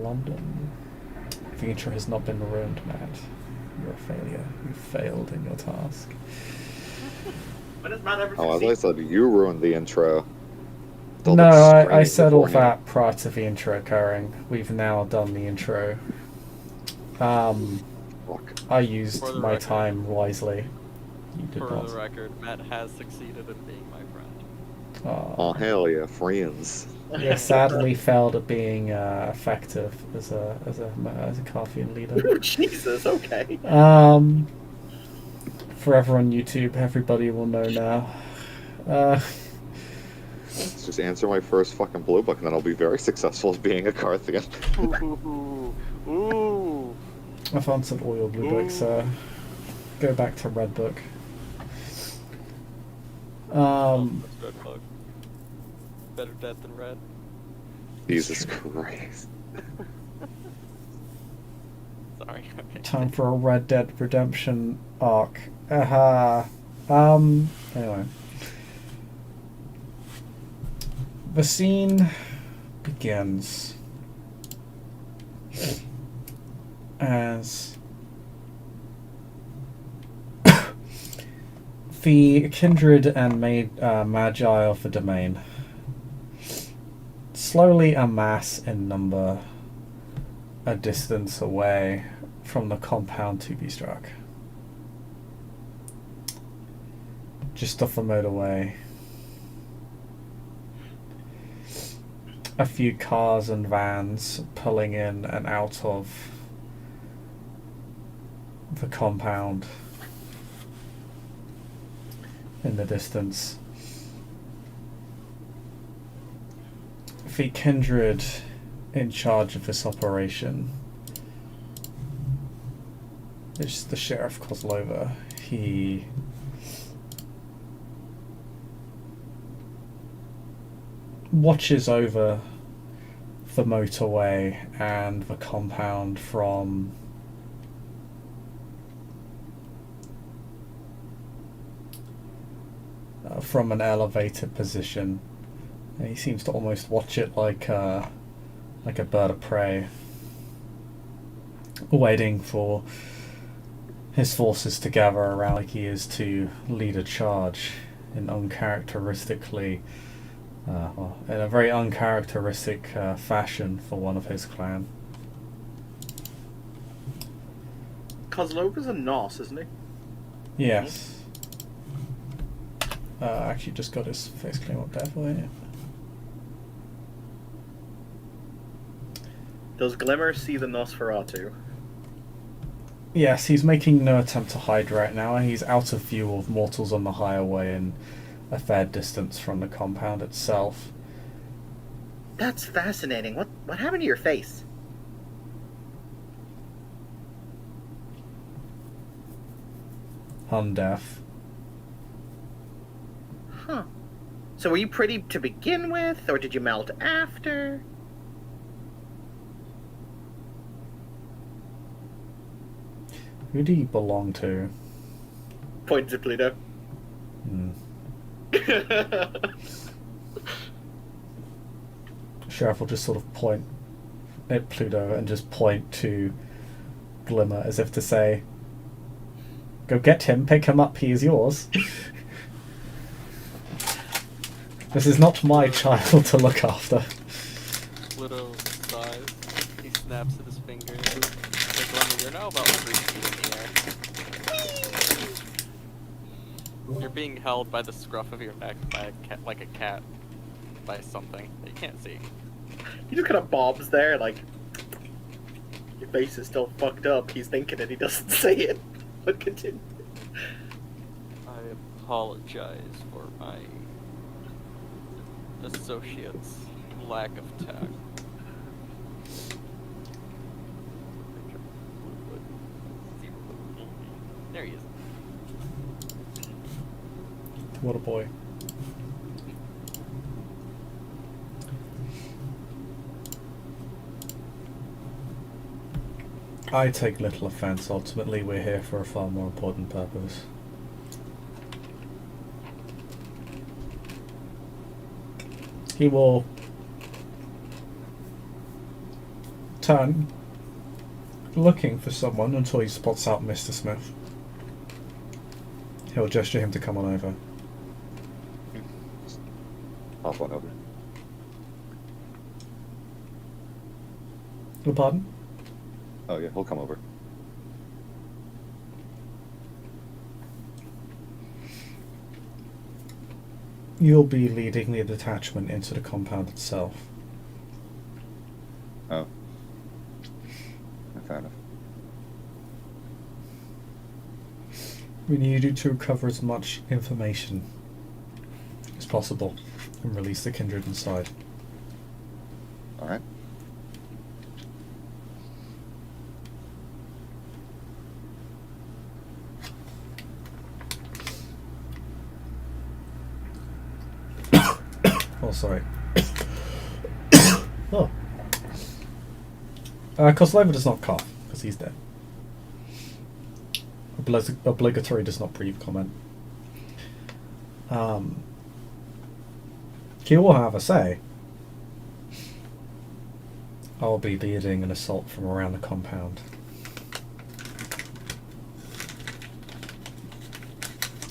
London. The intro has not been ruined, Matt. You're a failure. You failed in your task. When has Matt ever Oh, as I succeeded? said, you ruined the intro. Felt No, I extremely said all beforehand. that prior to the intro occurring. We've now done the intro. Fuck. I For used the my record, time wisely. You did for not. the record, Matt has succeeded in being my friend. Oh, hell yeah, friends. Yeah, sadly failed at being effective as a Carthian leader. Oh, Jesus, okay. Forever on YouTube, everybody will know now. Let's just answer my first fucking blue book, and then I'll be very successful as being a Carthian. Ooh. I've answered all your blue books, so go back to red book. That's red book. Better dead than red. Jesus Christ. Sorry. Time for a Red Dead Redemption arc. Aha. Anyway. The scene begins as the kindred and magi of the domain slowly amass in number a distance away from the compound to be struck. Just off the motorway. A few cars and vans pulling in and out of the compound in the distance. The kindred in charge of this operation is the Sheriff Kozlova. He watches over the motorway and the compound from an elevated position. And he seems to almost watch it like a bird of prey, waiting for his forces to gather around like he is to lead a charge in uncharacteristically in a very uncharacteristic fashion for one of his clan. Kozlova's a Nos, isn't he? Yes. Actually just got his face claim up there for you. Does Glimmer see the Nosferatu? Yes, he's making no attempt to hide right now. He's out of view of mortals on the highway and a fair distance from the compound itself. That's fascinating. What happened to your face? Deaf. Huh. So were you pretty to begin with, or did you melt after? Who do you belong to? Point to Pluto. Sheriff will just sort of point at Pluto and just point to Glimmer as if to say, go get him, pick him up, he is yours. This is not my child to look after. Pluto sighs. He snaps at his fingers. Like, Lemmy, you're now about 3 feet in the air. You're being held by the scruff of your neck by a cat, like a cat, by something that you can't see. He just kind of bobs there, like, your face is still fucked up. He's thinking it, he doesn't say it. But continue. I apologize for my associates' lack of tact. There he is. What a boy. I take little offense. Ultimately, we're here for a far more important purpose. He will turn, looking for someone until he spots out Mr. Smith. He'll gesture him to come on over. Hop on over. Oh, pardon? Oh yeah, he'll come over. You'll be leading the detachment into the compound itself. Oh. Fair enough. We need you to recover as much information as possible and release the kindred inside. Alright. Oh, sorry. Oh. Kozlova does not cough, because he's dead. Obligatory does not breathe comment. He will have a say. I'll be leading an assault from around the compound.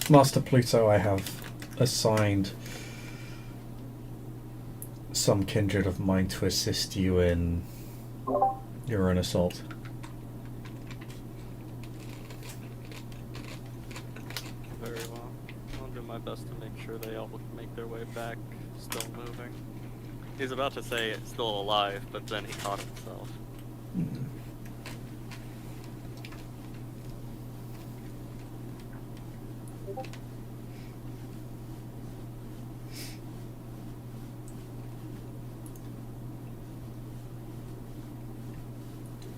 Master Pluto, I have assigned some kindred of mine to assist you in your own assault. Very well. I'll do my best to make sure they all make their way back, still moving. He's about to say it's still alive, but then he caught himself.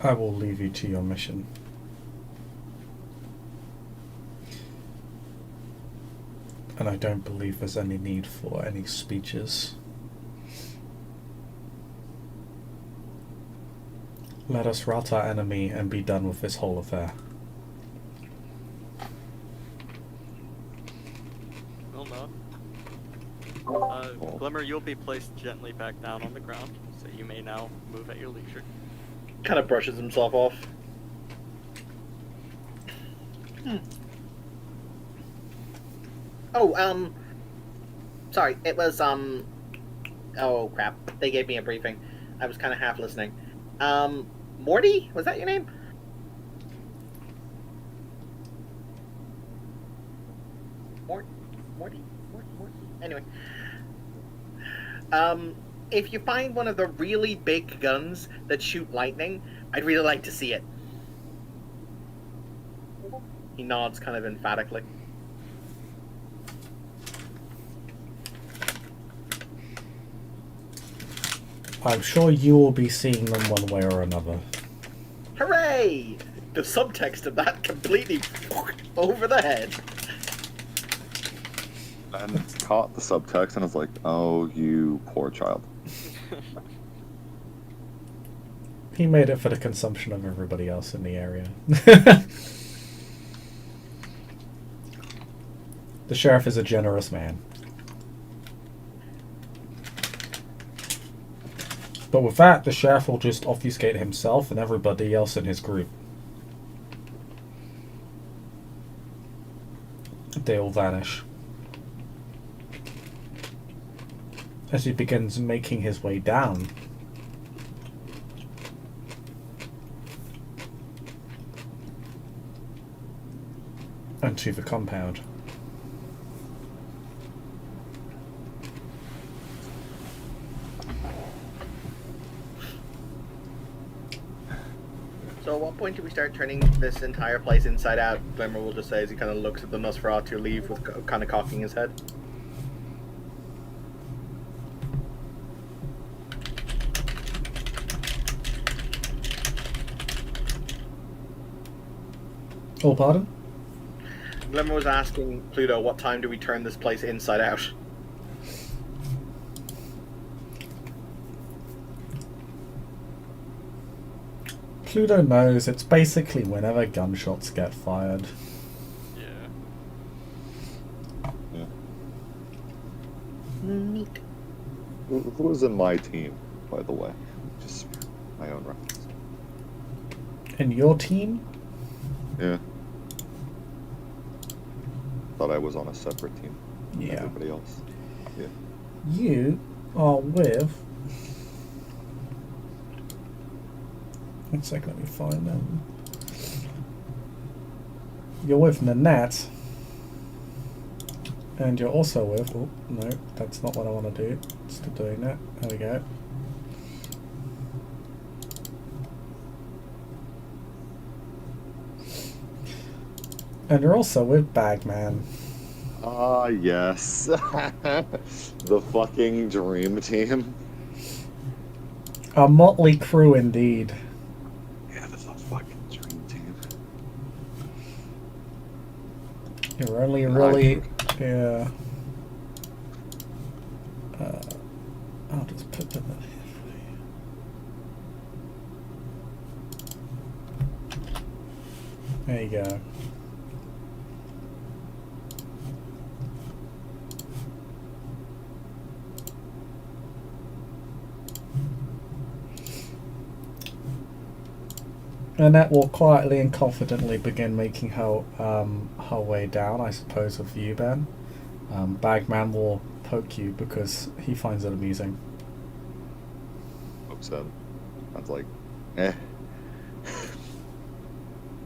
I will leave you to your mission. And I don't believe there's any need for any speeches. Let us rout our enemy and be done with this whole affair. Well done. Glimmer, you'll be placed gently back down on the ground, so you may now move at your leisure. Kind of brushes himself off. Oh, sorry, it was, oh crap, they gave me a briefing. I was kind of half listening. Morty? Was that your name? Morty? Anyway. If you find one of the really big guns that shoot lightning, I'd really like to see it. He nods kind of emphatically. I'm sure you will be seeing them one way or another. Hooray! The subtext of that completely over the head. And caught the subtext and was like, oh, you poor child. He made it for the consumption of everybody else in the area. The sheriff is a generous man. But with that, the sheriff will just obfuscate himself and everybody else in his group. They all vanish. As he begins making his way down, into the compound. So at what point do we start turning this entire place inside out? Glimmer will just say as he kind of looks at the Nosferatu leave with kind of cocking his head. Oh, pardon? Glimmer was asking Pluto, what time do we turn this place inside out? Pluto knows it's basically whenever gunshots get fired. Yeah. Yeah. Neat. Who was in my team, by the way? Just my own reference. And your team? Yeah. Thought I was on a separate team. From Yeah. Everybody else. Yeah. You are with... One sec, let me find them. You're with Nanette. And you're also with... Oh, no, that's not what I want to do. Still doing that. There we go. And you're also with Bagman. Ah, yes. The fucking dream team. A motley crew indeed. Yeah, that's a fucking dream team. You're only really... I- Yeah. I'll just put them in here for you. There you go. Annette will quietly and confidently begin making her way down, I suppose, with you, Ben. Bagman will poke you because he finds it amusing. Hope so. Sounds like, eh.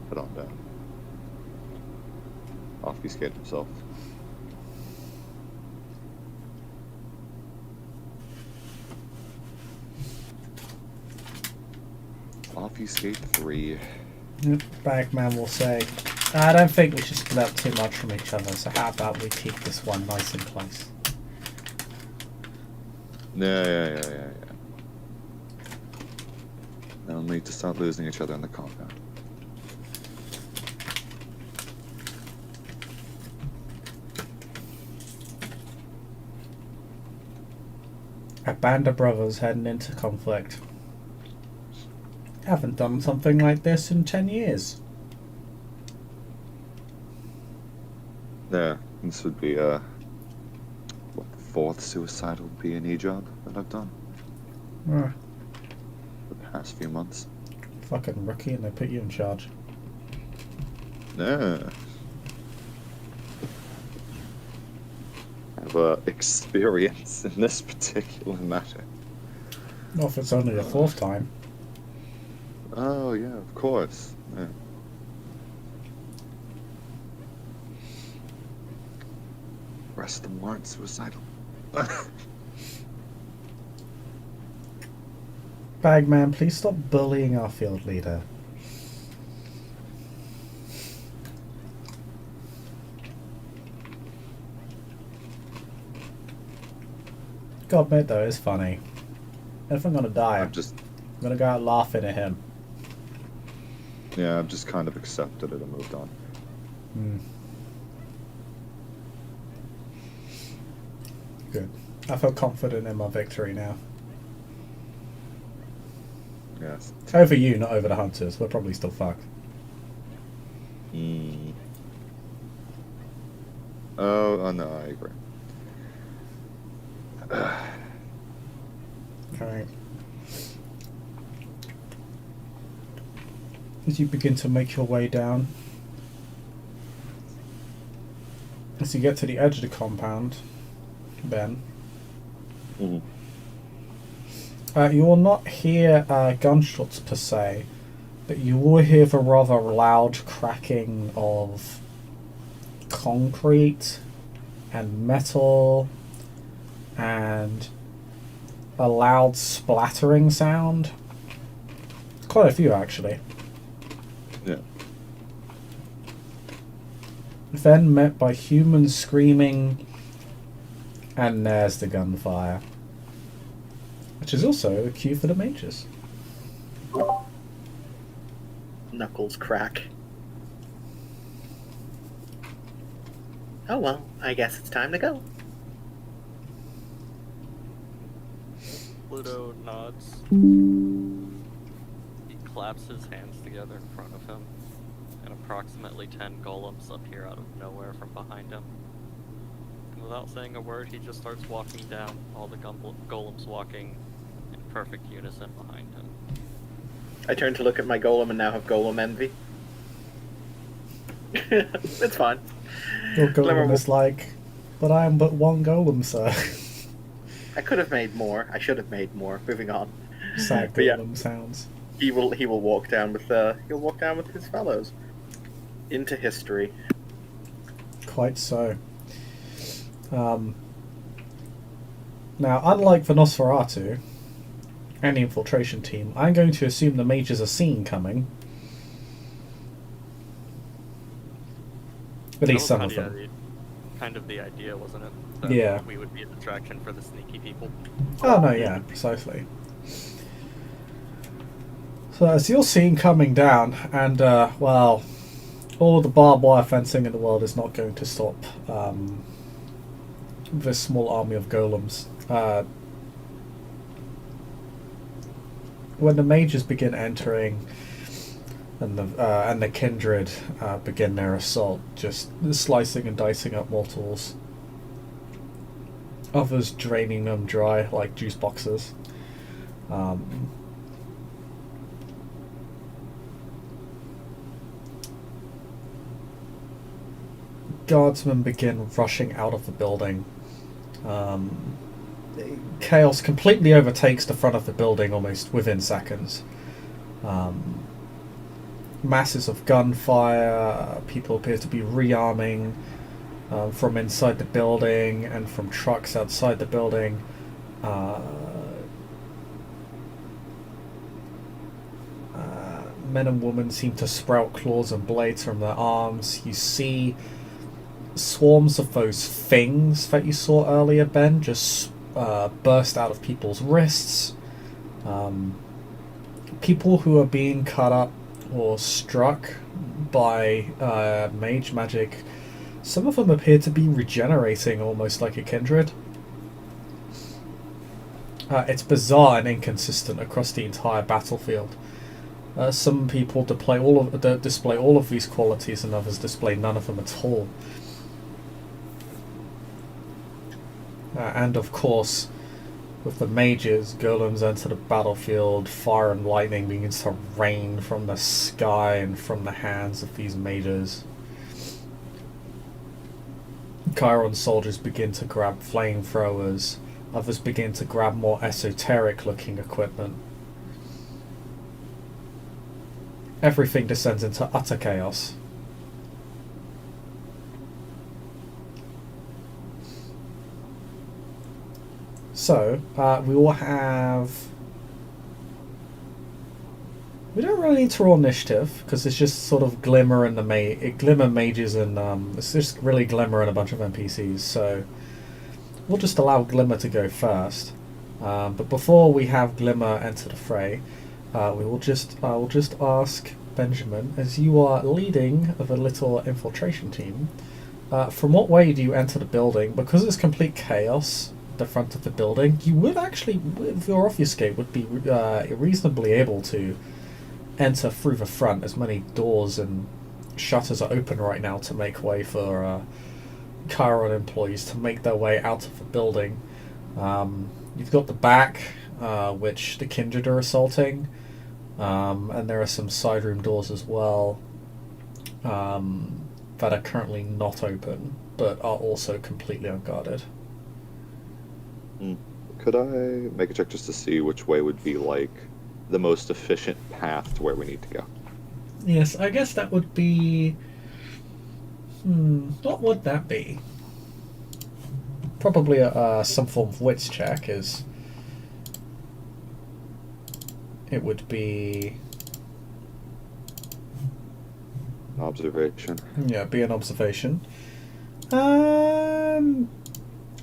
Put on down. Obfuscate himself. Obfuscate 3. Bagman will say, I don't think we should split up too much from each other, so how about we keep this one nice and close? Yeah. They'll need to start losing each other in the compound. A band of brothers heading into conflict. Haven't done something like this in 10 years. Yeah, this would be, what, the 4th suicidal B&E job that I've done Ah, the past few months. fucking rookie, and they put you in charge. Yeah. I have experience in this particular matter. Not if it's only the 4th time. Oh, yeah, of course. Yeah. Rest of them weren't suicidal. Bagman, please stop bullying our field leader. Gotta admit though, it's funny. If I'm gonna die, I'm gonna go out laughing at him. Yeah, I've just kind of accepted it and moved on. Good. I feel confident in my victory now. Yes. Over you, not over the hunters. We're probably still fucked. Oh, no, I agree. Alright. As you begin to make your way down, as you get to the edge of the compound, Ben, Mhm. You will not hear gunshots per se, but you will hear the rather loud cracking of concrete and metal and a loud splattering sound. Quite a few actually. Yeah. Then met by humans screaming, and there's the gunfire. Which is also the cue for the mages. Knuckles crack. Oh well, I guess it's time to go. Pluto nods. He claps his hands together in front of him, and approximately 10 golems appear out of nowhere from behind him. And without saying a word, he just starts walking down, all the golems walking in perfect unison behind him. I turn to look at my golem and now have golem envy. It's fine. Your Glimmer golem will- is like, but I am but one golem, sir. I could have made more. I should have made more. Moving on. Sad But yeah. golem sounds. He will walk down with his fellows into history. Quite so. Now, unlike the Nosferatu and the infiltration team, I'm going to assume the mages are seen coming. At That least was some kind of them. Kind of the idea, wasn't it? That Yeah. we would be a distraction for the sneaky people. Oh no, yeah, precisely. So as you're seeing coming down, and well, all the barbed wire fencing in the world is not going to stop this small army of golems. When the mages begin entering, and the kindred begin their assault, just slicing and dicing up mortals. Others draining them dry like juice boxes. Guardsmen begin rushing out of the building. Chaos completely overtakes the front of the building almost within seconds. Masses of gunfire, people appear to be rearming from inside the building and from trucks outside the building. Men and women seem to sprout claws and blades from their arms. You see swarms of those things that you saw earlier, Ben, just burst out of people's wrists. People who are being cut up or struck by mage magic, some of them appear to be regenerating almost like a kindred. It's bizarre and inconsistent across the entire battlefield. Some people display all of these qualities, and others display none of them at all. And of course, with the mages, golems enter the battlefield, fire and lightning begins to rain from the sky and from the hands of these mages. Cheiron soldiers begin to grab flamethrowers, others begin to grab more esoteric looking equipment. Everything descends into utter chaos. So, we will have... We don't really need to roll initiative, because it's just sort of Glimmer and Glimmer mages and... it's just really Glimmer and a bunch of NPCs, so... We'll just allow Glimmer to go first. But before we have Glimmer enter the fray, I will just ask Benjamin, as you are leading of a little infiltration team, from what way do you enter the building? Because it's complete chaos, the front of the building, you would actually, with your obfuscate, would be reasonably able to enter through the front, as many doors and shutters are open right now to make way for Cheiron employees to make their way out of the building. You've got the back, which the kindred are assaulting, and there are some side room doors as well that are currently not open, but are also completely unguarded. Could I make a check just to see which way would be like the most efficient path to where we need to go? Yes, I guess that would be... what would that be? Probably some form of wits check. Is it would be... Observation. Yeah, be an observation.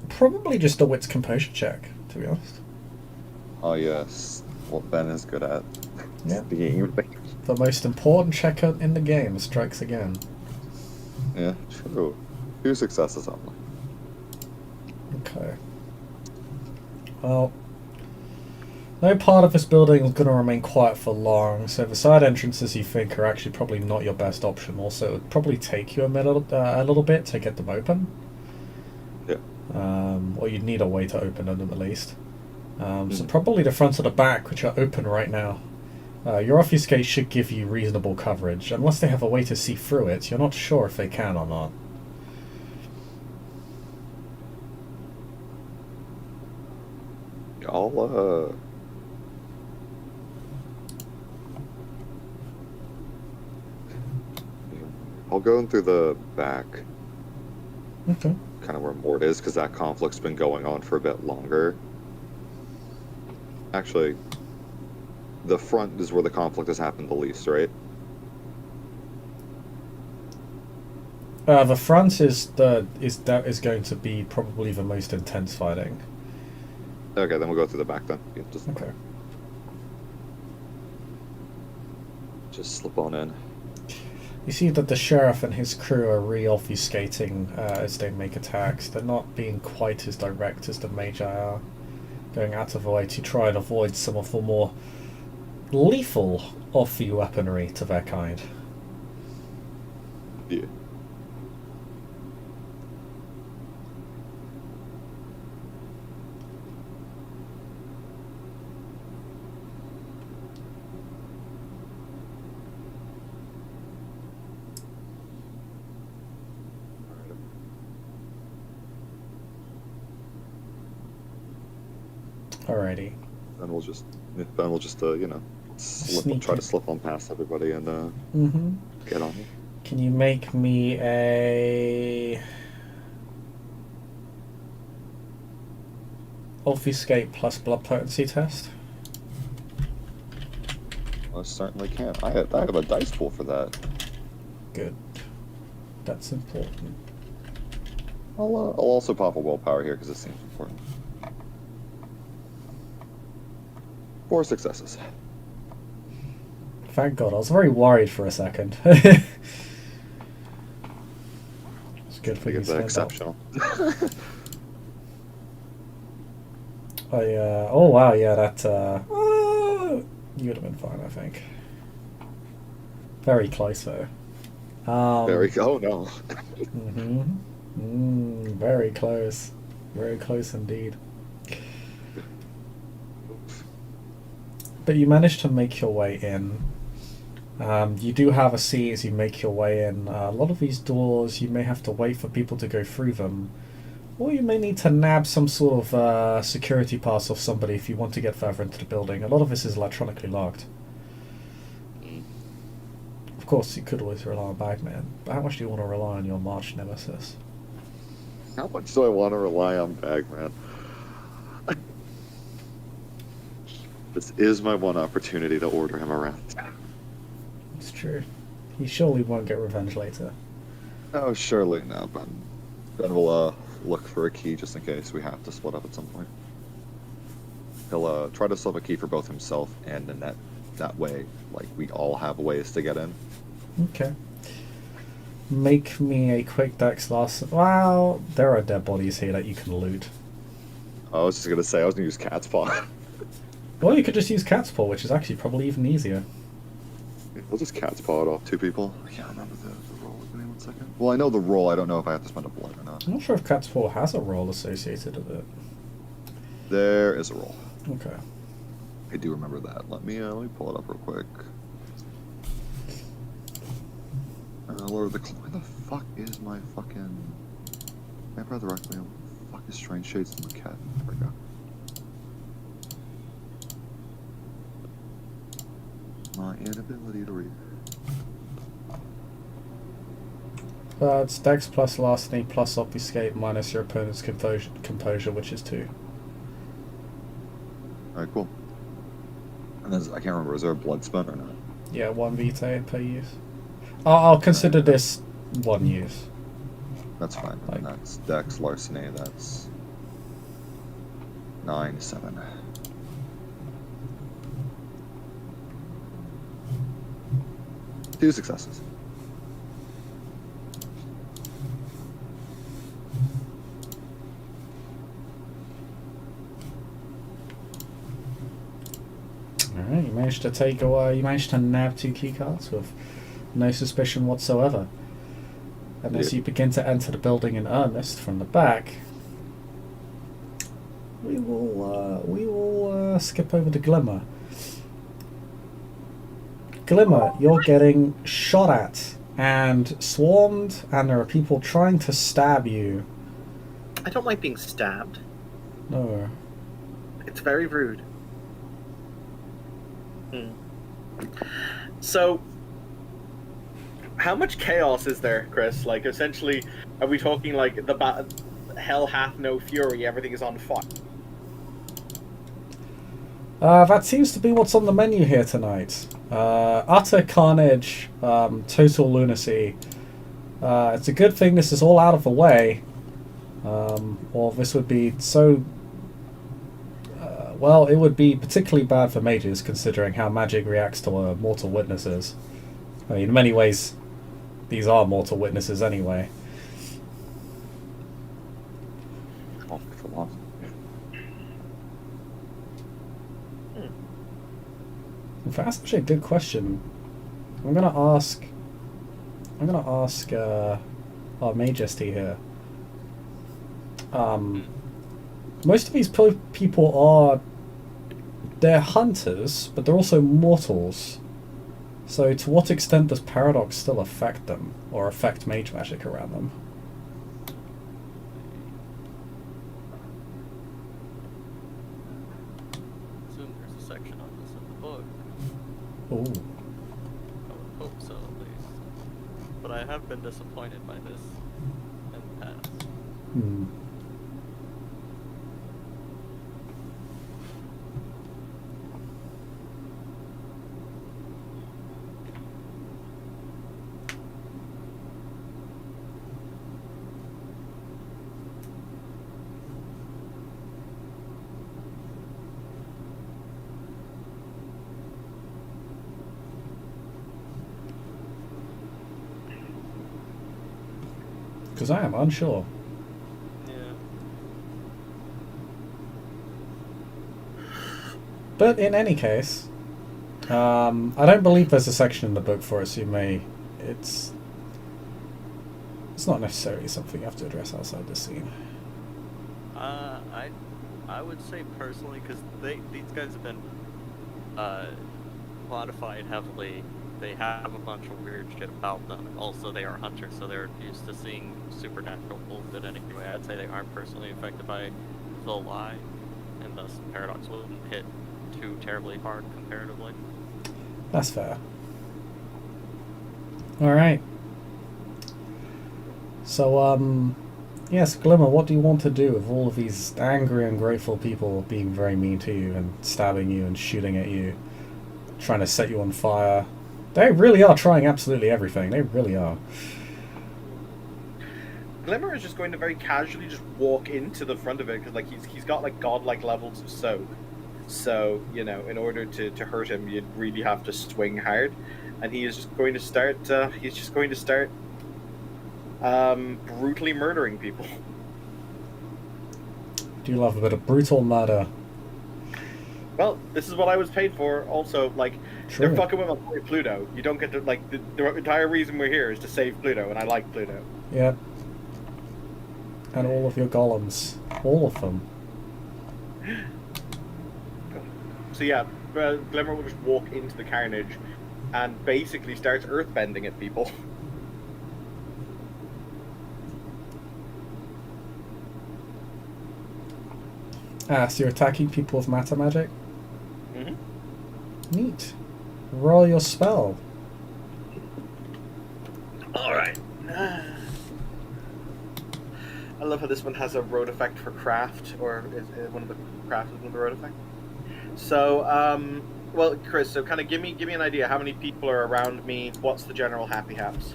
Probably just a wits composure check, to be honest. Oh yes, what Ben is good at. Yeah. Being... The most important checker in the game strikes again. Yeah, true. 2 successes only. Okay. Well, no part of this building is going to remain quiet for long, so the side entrances you think are actually probably not your best option. Also, it would probably take you a little bit to get them open. Yeah. Or you'd need a way to open them at least. So probably the front or the back, which are open right now. Your obfuscate should give you reasonable coverage. Unless they have a way to see through it, you're not sure if they can or not. I'll go in through the back, Okay. kind of where Mort is, because that conflict's been going on for a bit longer. Actually, the front is where the conflict has happened the least, right? The front is going to be probably the most intense fighting. Okay, then we'll go through the back then. Yeah, Okay. just slip on in. You see that the sheriff and his crew are re-obfuscating as they make attacks. They're not being quite as direct as the Mage are, going out of the way to try and avoid some of the more lethal off-you weaponry to their kind. Yeah. Alrighty. Then we'll just, you know, Sneak try in. to slip on past everybody and Mm-hmm. get on it. Can you make me a obfuscate plus blood potency test? I certainly can. I have a dice pool for that. Good. That's important. I'll also pop a willpower here because it seems important. 4 successes. Thank God, I was very worried for a second. It's good for I you. think it's exceptional. Oh wow, yeah, that you would have been fine, I think. Very close though. Oh no. Very close. Very close indeed. But you managed to make your way in. You do have a seat as you make your way in. A lot of these doors, you may have to wait for people to go through them. Or you may need to nab some sort of security pass off somebody if you want to get further into the building. A lot of this is electronically locked. Of course, you could always rely on Bagman, but how much do you want to rely on your March nemesis? How much do I want to rely on Bagman? This is my one opportunity to order him around. It's true. He surely won't get revenge later. Oh, surely no, but then we'll look for a key just in case we have to split up at some point. He'll try to slip a key for both himself and Nanette. That way, like, we all have ways to get in. Okay. Make me a quick dex loss. Wow, there are dead bodies here that you can loot. I was just gonna say, I was gonna use Cat's Paw. Well, you could just use Cat's Paw, which is actually probably even easier. We'll just Cat's Paw it off 2 people. I can't remember the roll. Give me 1 second. Well, I know the roll. I don't know if I have to spend a blood or not. I'm not sure if Cat's Paw has a roll associated with it. There is a roll. Okay. I do remember that. Let me pull it up real quick. Lord of the where the fuck is my fucking my brother Requiem? Fuck is Strange Shades of the cat. There we go. My inability to read. It's dex plus larceny plus obfuscate minus your opponent's composure, which is 2. Alright, cool. And then I can't remember, is there a blood spent or not? Yeah, 1 vitae per use. I'll consider this 1 use. That's fine. Like- And that's Dex, Larceny, that's 9, 7. Two successes. Alright, you managed to take away, you managed to nab 2 keycards with no suspicion whatsoever. And as Yeah. you begin to enter the building in earnest from the back, we will skip over the Glimmer. Glimmer, you're getting shot at and swarmed, and there are people trying to stab you. I don't like being stabbed. No. It's very rude. So, how much chaos is there, Chris? Like, essentially, are we talking like hell hath no fury, everything is on fire? That seems to be what's on the menu here tonight. Utter carnage, total lunacy. It's a good thing this is all out of the way. Or this would be so... well, it would be particularly bad for mages, considering how magic reacts to mortal witnesses. I mean, in many ways, these are mortal witnesses anyway. Oh, for long. In fact, that's actually a good question. I'm gonna ask our majesty here. Most of these people they're hunters, but they're also mortals. So to what extent does paradox still affect them, or affect mage magic around them? I assume there's a section on this in the book. Ooh. I would hope so, at least. But I have been disappointed by this in the past. Hmm. Because I am unsure. Yeah. But in any case, I don't believe there's a section in the book for it, so you may... It's not necessarily something you have to address outside the scene. I would say personally, because these guys have been modified heavily. They have a bunch of weird shit about them. Also, they are hunters, so they're used to seeing supernatural bullshit anyway. I'd say they aren't personally affected by the lie, and thus paradox wouldn't hit too terribly hard comparatively. That's fair. Alright. So, yes, Glimmer, what do you want to do with all of these angry and grateful people being very mean to you and stabbing you and shooting at you, trying to set you on fire? They really are trying absolutely everything. They really are. Glimmer is just going to very casually just walk into the front of it, because like he's got like godlike levels of soak. So, you know, in order to hurt him, you'd really have to swing hard. And he is just going to start, brutally murdering people. Do you love a bit of brutal murder? Well, this is what I was paid for. Also, like, True. they're fucking with my boy Pluto. You don't get to, like, the entire reason we're here is to save Pluto, and I like Pluto. Yep. And all of your golems. All of them. So yeah, Glimmer will just walk into the carnage and basically starts earthbending at people. Ah, so you're attacking people with matter magic? Mm-hmm. Neat. Roll your spell. Alright. I love how this one has a road effect for craft, or is one of the craft is one of the road effect. So, well, Chris, so kind of give me an idea. How many people are around me? What's the general happy haps?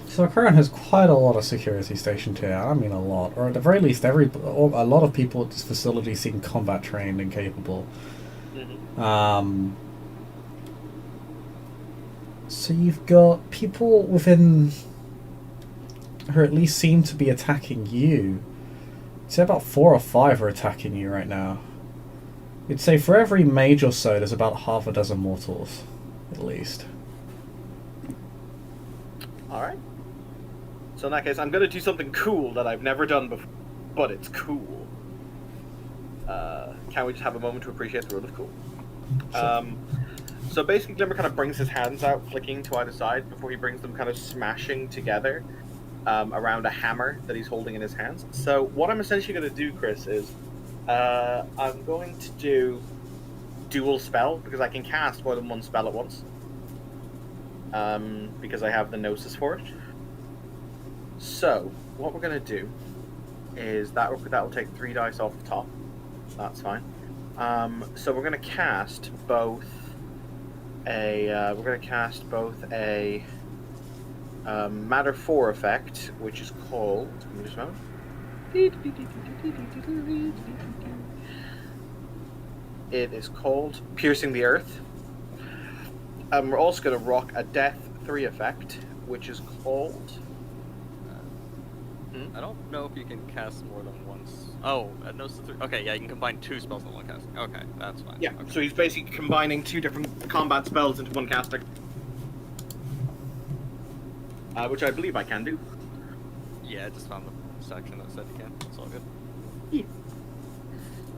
So Cheiron has quite a lot of security stationed here. I mean a lot. Or at the very least, a lot of people at this facility seem combat trained and capable. Mm-hmm. So you've got people within who at least seem to be attacking you. I'd say about 4 or 5 are attacking you right now. You'd say for every mage or so, there's about half a dozen mortals, at least. Alright. So in that case, I'm going to do something cool that I've never done before, but it's cool. Can we just have a moment to appreciate the rule of cool? Sure. So basically, Glimmer kind of brings his hands out, flicking to either side, before he brings them kind of smashing together around a hammer that he's holding in his hands. So what I'm essentially going to do, Chris, is I'm going to do dual spell, because I can cast more than one spell at once. Because I have the Gnosis for it. So, what we're going to do is that will take 3 dice off the top. That's fine. So we're going to cast both a Matter 4 effect, which is called. Give me just a moment. It is called Piercing the Earth. We're also going to rock a Death 3 effect, which is called. I don't know if you can cast more than once. Oh, Gnosis 3. Okay, yeah, you can combine 2 spells in one casting. Okay, that's fine. Yeah, okay. so he's basically combining 2 different combat spells into one casting. Which I believe I can do. Yeah, I just found the section that said you can. It's all good. Yeah.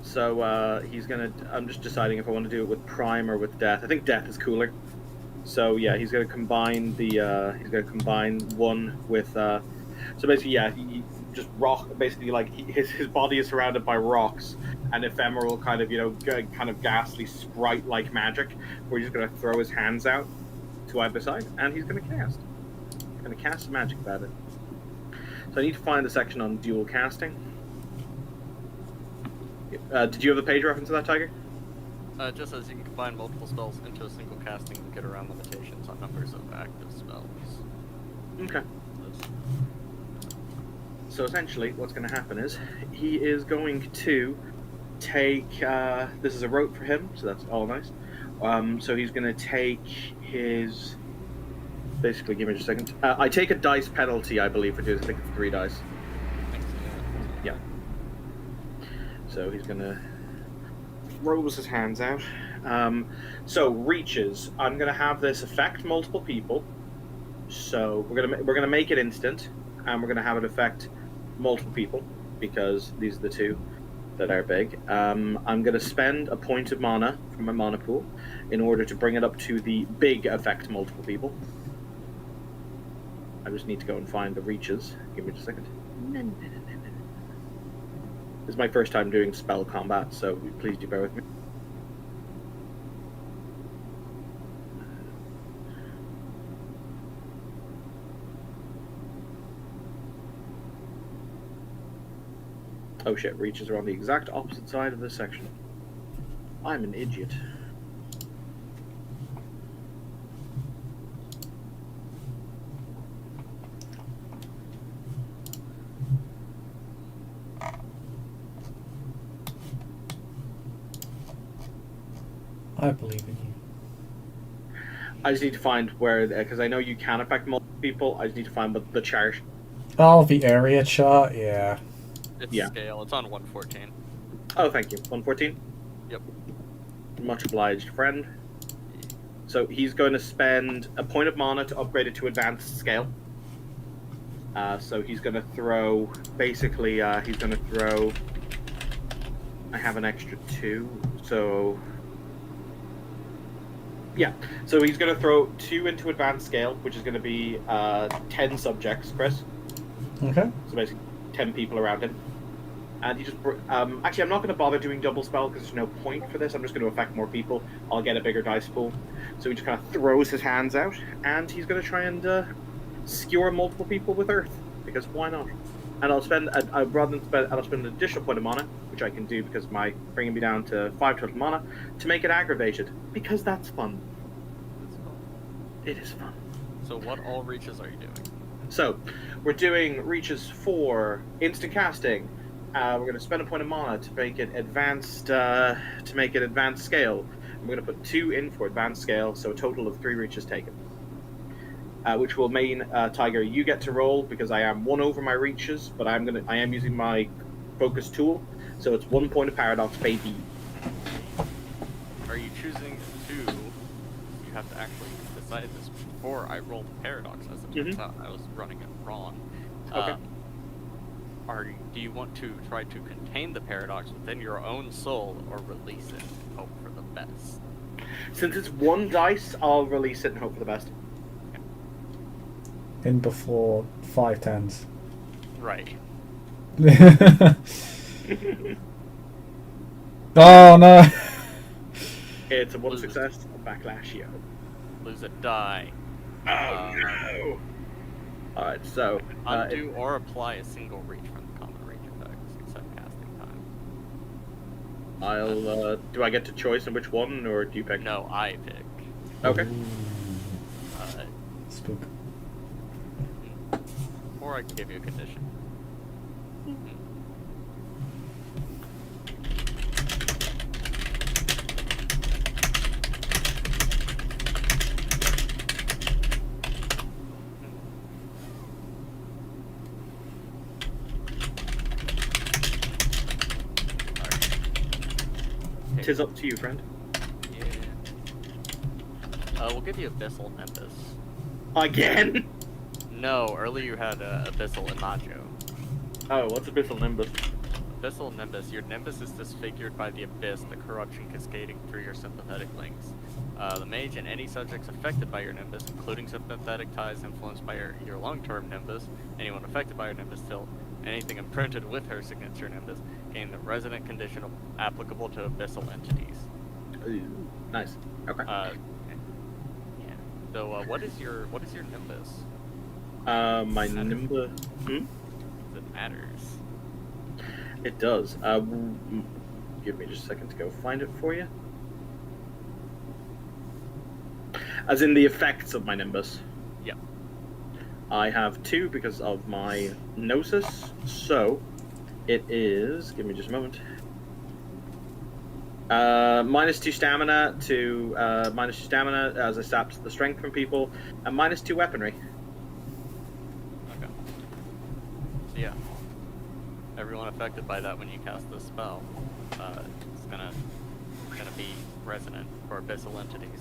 So he's gonna. I'm just deciding if I want to do it with Prime or with Death. I think Death is cooler. So yeah, he's gonna combine the. He's gonna combine one with. So basically, yeah, he just rock. Basically, like his body is surrounded by rocks and ephemeral kind of kind of ghastly sprite-like magic. Where he's just gonna throw his hands out to either side, and he's gonna cast. He's gonna cast magic about it. So I need to find the section on dual casting. Did you have the page reference to that, Tiger? Just as you can combine multiple spells into a single casting to get around limitations on numbers of active spells. Okay. So essentially, what's going to happen is he is going to take. This is a rope for him, so that's all nice. So he's going to take his. Basically, give me just a second. I take a dice penalty, I believe, for doing. I think it's 3 dice. Yeah. So he's going to rolls his hands out. So reaches. I'm going to have this affect multiple people. So we're gonna make it instant, and we're going to have it affect multiple people because these are the 2 that are big. I'm going to spend a point of mana from my mana pool in order to bring it up to the big affect multiple people. I just need to go and find the reaches. Give me just a second. This is my first time doing spell combat, so please do bear with me. Oh shit, reaches are on the exact opposite side of this section. I'm an idiot. I believe in you. I just need to find where, because I know you can affect multiple people, I just need to find the chart. Oh, the area chart? Yeah. It's Yeah. scale. It's on 114. Oh, thank you. 114? Yep. Much obliged, friend. So he's going to spend a point of mana to upgrade it to advanced scale. So he's going to throw, basically, he's going to throw, I have an extra 2, so... Yeah, so he's going to throw 2 into advanced scale, which is going to be 10 subjects, Chris. Okay. So basically 10 people around him. And he just... actually, I'm not going to bother doing double spell because there's no point for this. I'm just going to affect more people. I'll get a bigger dice pool. So he just kind of throws his hands out, and he's going to try and skewer multiple people with earth, because why not? And I'll spend... I'll spend an additional point of mana, which I can do because my bringing me down to 5 total mana, to make it aggravated, because that's fun. It is fun. So what all reaches are you doing? So, we're doing reaches for instant casting. We're going to spend a point of mana to make it advanced. Scale. And we're going to put 2 in for advanced scale, so a total of 3 reaches taken. Which will mean, Tiger, you get to roll because I am 1 over my reaches, but I am using my focus tool, so it's 1 point of paradox, baby. Are you choosing to? You have to actually decide this before I rolled paradox. As it turns out, I was running it wrong. Okay. Do you want to try to contain the paradox within your own soul, or release it and hope for the best? Since it's one dice, I'll release it and hope for the best. In before 5 tens. Right. Oh no! It's a one Lose. success, a backlash, yo. Lose a die. Oh no! Alright, so. Undo or apply a single reach from the common range effects, except casting time. I'll, do I get to choice on which one, or do you pick? No, I pick. Okay. Spook. Or I can give you a condition. Tis up to you, friend. Yeah. We'll give you Abyssal Nimbus. Again? No, earlier you had Abyssal and Mage. Oh, what's Abyssal Nimbus? Abyssal Nimbus. Your Nimbus is disfigured by the Abyss, the corruption cascading through your sympathetic links. The Mage and any subjects affected by your Nimbus, including sympathetic ties influenced by your long-term Nimbus, anyone affected by your Nimbus still, anything imprinted with her signature Nimbus, gain the resident condition applicable to Abyssal entities. Nice. Okay. Yeah. So, what is your Nimbus? My Nimbus. It matters. It does. Give me just a second to go find it for you. As in the effects of my Nimbus. Yep. I have 2 because of my Gnosis, so it is. Give me just a moment. -2 stamina to -2 stamina as I sapped the strength from people, and -2 weaponry. Okay. So yeah, everyone affected by that when you cast this spell, it's gonna be resonant for abyssal entities.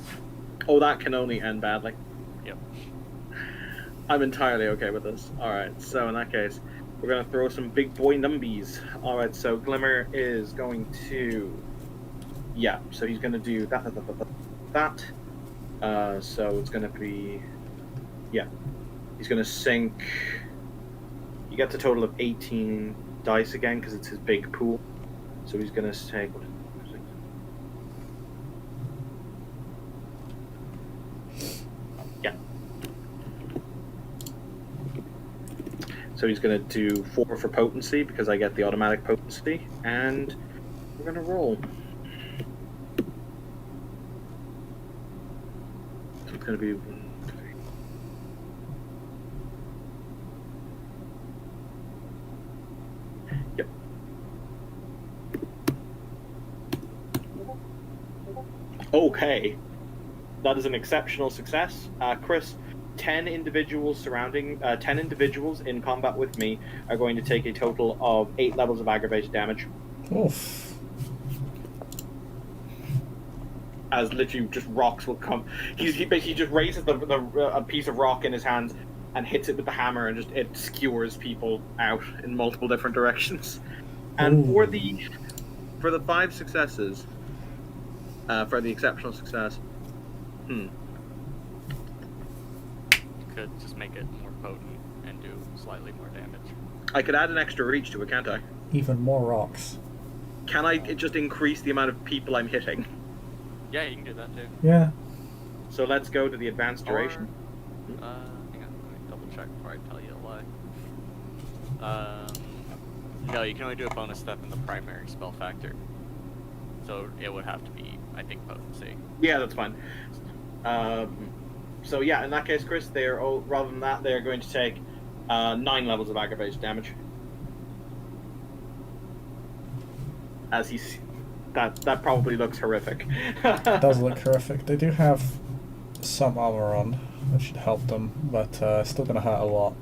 Oh, that can only end badly. Yep. I'm entirely okay with this. Alright, so in that case, we're going to throw some big boy numbies. Alright, so Glimmer is going to... Yeah, so he's going to do that. So it's going to be... Yeah. He's going to sink... He gets a total of 18 dice again, because it's his big pool. So he's going to take... Yeah. So he's going to do 4 for potency, because I get the automatic potency, and we're going to roll. So it's going to be 1, 3. Yep. Okay. That is an exceptional success. Chris, 10 individuals in combat with me are going to take a total of 8 levels of aggravated damage. Oof. As literally just rocks will come. He basically just raises a piece of rock in his hands and hits it with the hammer, and just it skewers people out in multiple different directions. And for the 5 successes, for the exceptional success, You could just make it more potent and do slightly more damage. I could add an extra reach to it, can't I? Even more rocks. Can I just increase the amount of people I'm hitting? Yeah, you can do that too. Yeah. So let's go to the advanced duration. Hang on, let me double check before I tell you a lie. No, you can only do a bonus step in the primary spell factor. So it would have to be, I think, potency. Yeah, that's fine. So yeah, in that case, Chris, rather than that, they're going to take 9 levels of aggravated damage. As that probably looks horrific. It does look horrific. They do have some armor on, that should help them, but still gonna hurt a lot.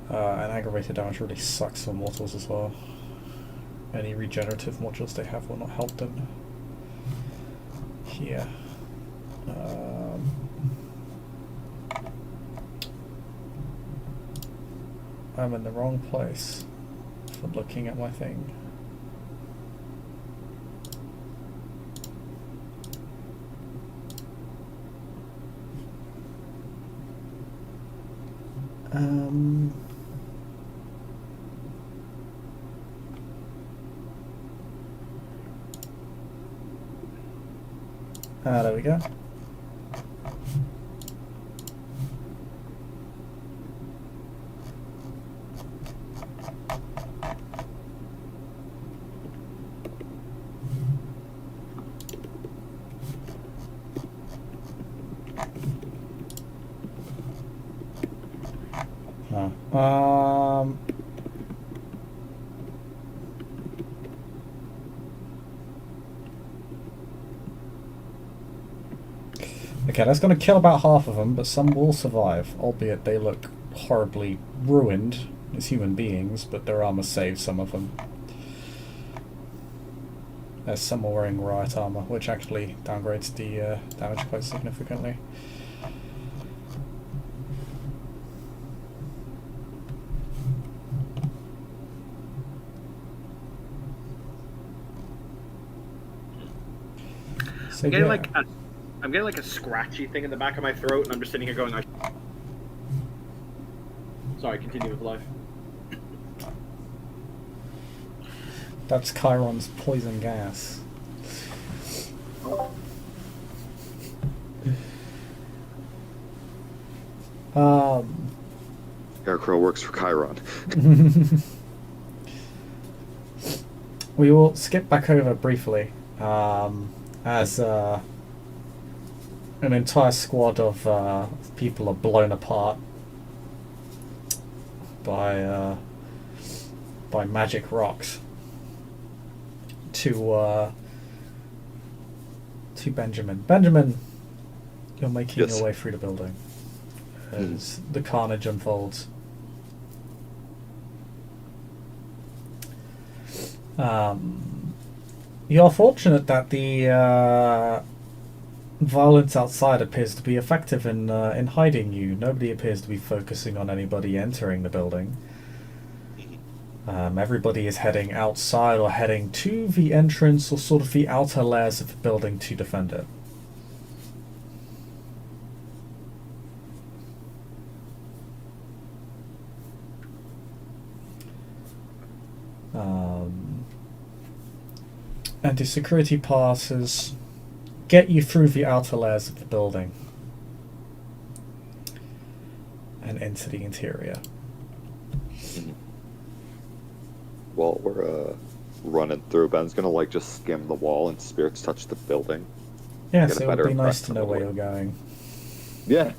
And aggravated damage really sucks for mortals as well. Any regenerative modules they have will not help them. Here. I'm in the wrong place for looking at my thing. Um, there we go. No. Okay, that's going to kill about half of them, but some will survive, albeit they look horribly ruined as human beings, but their armor saves some of them. There's some wearing riot armor, which actually downgrades the damage quite significantly. So, I'm getting like a scratchy thing in the back of my throat, and I'm just sitting here going, Sorry, continue with life. That's Cheiron's poison gas. Scarecrow works for Cheiron. We will skip back over briefly as an entire squad of people are blown apart by magic rocks to Benjamin. Benjamin, you're making your way through the building as the carnage unfolds. You're fortunate that the violence outside appears to be effective in hiding you. Nobody appears to be focusing on anybody entering the building. Everybody is heading outside or heading to the entrance or sort of the outer layers of the building to defend it. And the security passes get you through the outer layers of the building and into the interior. While we're running through, Ben's gonna like just skim the wall and spirits touch the building. Yes, it would be nice to know where you're going. Yeah.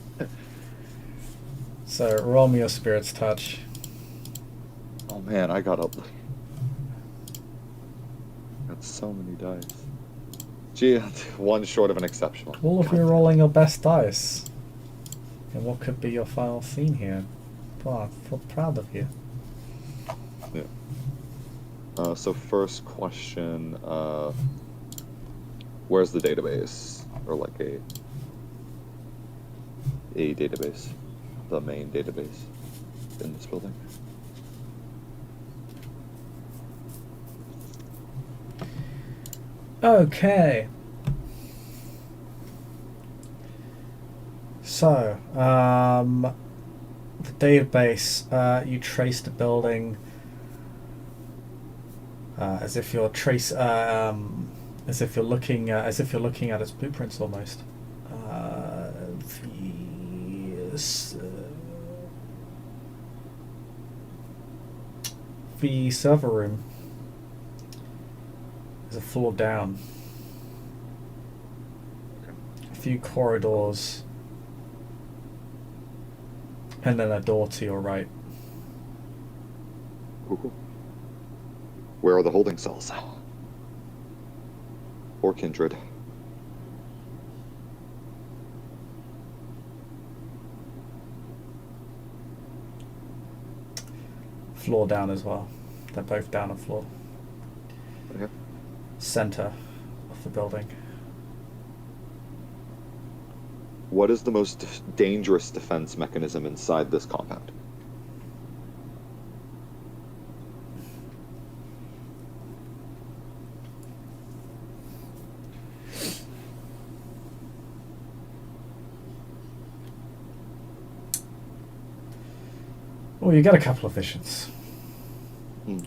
So roll me your spirits touch. Oh man, I got up. Got so many dice. Gee, one short of an exceptional. All of you are rolling your best dice. And what could be your final scene here? Wow, I feel proud of you. Yeah. So first question, where's the database? Or like a database. The main database in this building. Okay. So, the database, you trace the building as if you're looking at its blueprints almost. The server room is a floor down. A few corridors, and then a door to your right. Ooh. Where are the holding cells? Or kindred? Floor down as well. They're both down a floor. Okay. Center of the building. What is the most dangerous defense mechanism inside this compound? Well, you get a couple of visions. Hmm.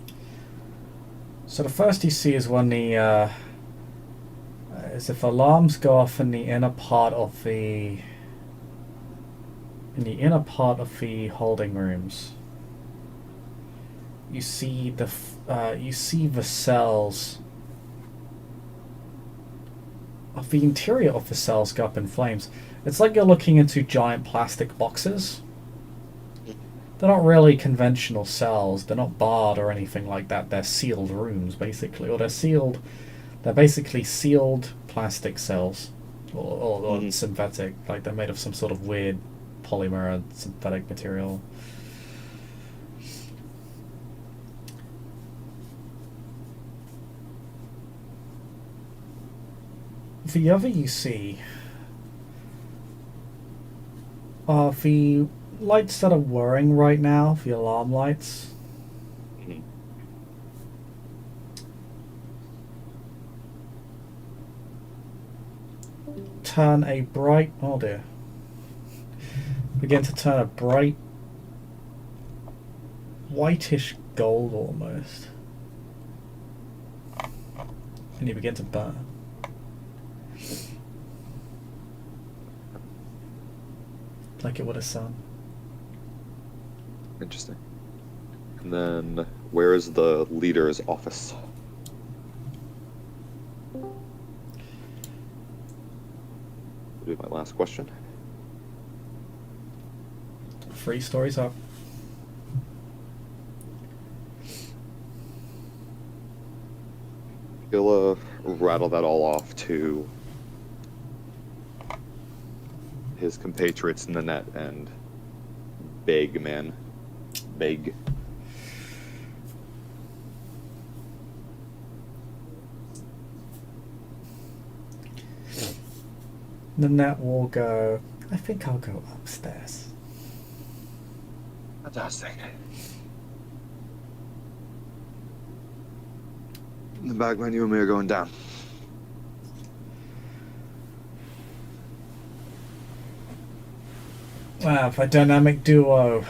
So the first you see is when the as if alarms go off in the inner part of the holding rooms. You see the cells of the interior of the cells go up in flames. It's like you're looking into giant plastic boxes. They're not really conventional cells. They're not barred or anything like that. They're sealed rooms, basically, or they're basically sealed plastic cells, or synthetic, like they're made of some sort of weird polymer and synthetic material. The other you see are the lights that are whirring right now, the alarm lights. Mhm. Turn a bright, oh dear, begin to turn a bright whitish gold almost, and you begin to burn. Like it would a sun. Interesting. And then, where is the leader's office? That'll be my last question. 3 stories up. He'll rattle that all off to his compatriots in the net and beg, man. Beg. The net will go, I think I'll go upstairs. Fantastic. The bagman, you and me are going down. Wow, the dynamic duo.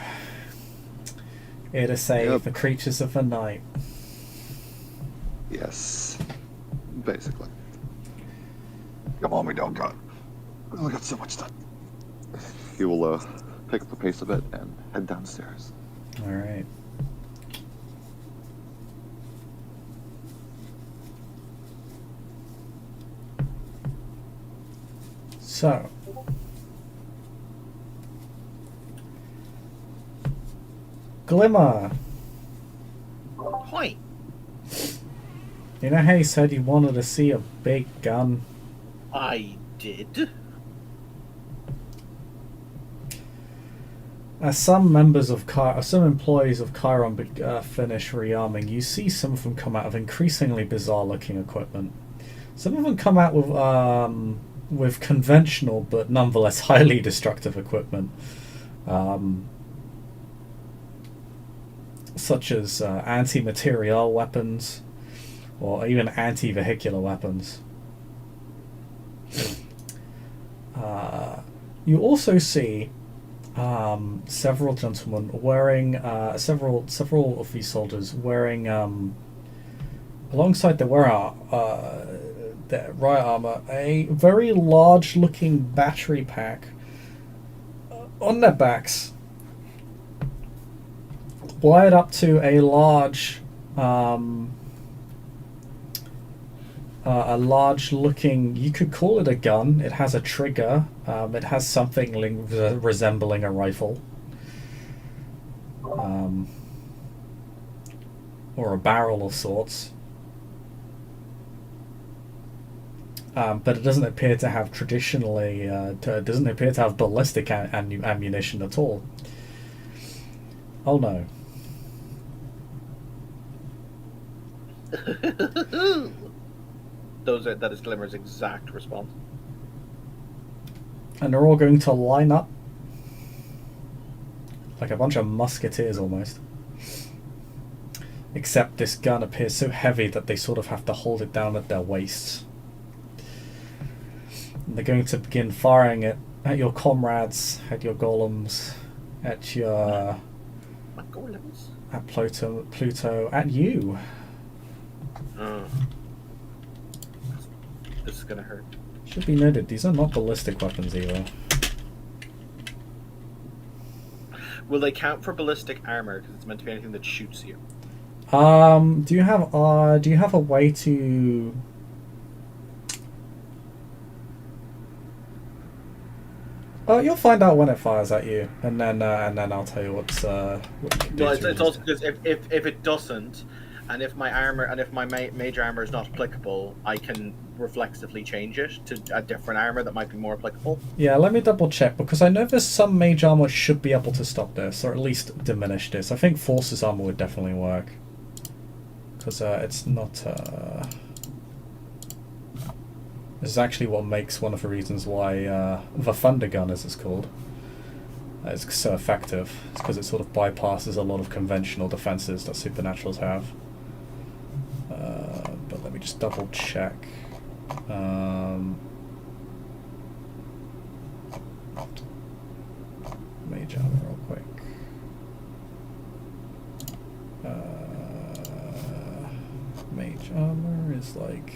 Here to save Yep. the creatures of the night. Yes. Basically. Come on, we don't got. We got so much done. He will pick up the pace a bit and head downstairs. Alright. So. Glimmer! Point. You know how you said you wanted to see a big gun? I did. As some members of some employees of Cheiron finish rearming, you see some of them come out of increasingly bizarre-looking equipment. Some of them come out with conventional but nonetheless highly destructive equipment, such as anti-material weapons or even anti-vehicular weapons. You also see several gentlemen wearing several of these soldiers wearing alongside their riot armor a very large looking battery pack on their backs, wired up to a large looking, you could call it a gun. It has a trigger. It has something resembling a rifle. Or a barrel of sorts. But it doesn't appear to have traditionally, it doesn't appear to have ballistic ammunition at all. Oh no. That is Glimmer's exact response. And they're all going to line up like a bunch of musketeers almost. Except this gun appears so heavy that they sort of have to hold it down at their waists. And they're going to begin firing it at your comrades, at your golems, at your my golems. At Pluto, at you. Oh. This is gonna hurt. Should be noted, these are not ballistic weapons either. Will they count for ballistic armor? Because it's meant to be anything that shoots you. Do you have a way to? Oh, you'll find out when it fires at you, and then I'll tell you what you can do. Well, to it's also because if it doesn't, and if my armor and if my mage armor is not applicable, I can reflexively change it to a different armor that might be more applicable. Yeah, let me double check, because I know there's some mage armor should be able to stop this, or at least diminish this. I think Force's armor would definitely work, because it's not. This is actually what makes one of the reasons why the Thunder Gun, as it's called, is so effective. It's because it sort of bypasses a lot of conventional defenses that Supernaturals have. But let me just double check. Mage armor real quick. Mage armor is like...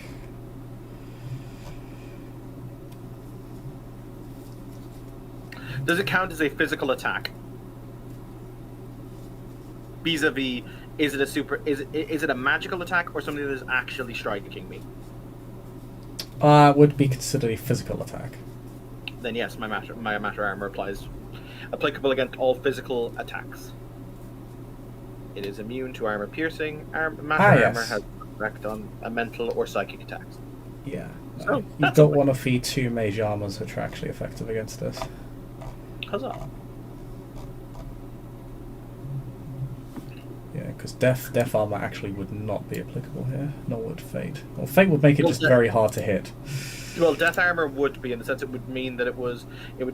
Does it count as a physical attack? Vis-a-vis, is it a magical attack or something that is actually striking me? Would be considered a physical attack. Then yes, my matter armor applies. Applicable against all physical attacks. It is immune to armor piercing. Matter armor has effect on mental or psychic attacks. Yeah. So, you've got one of the two mage armors which are actually effective against this. Huzzah. Yeah, because death armor actually would not be applicable here, nor would Fate. Well, Fate would make it just very hard to hit. Well, death armor would be, in the sense it would mean that it would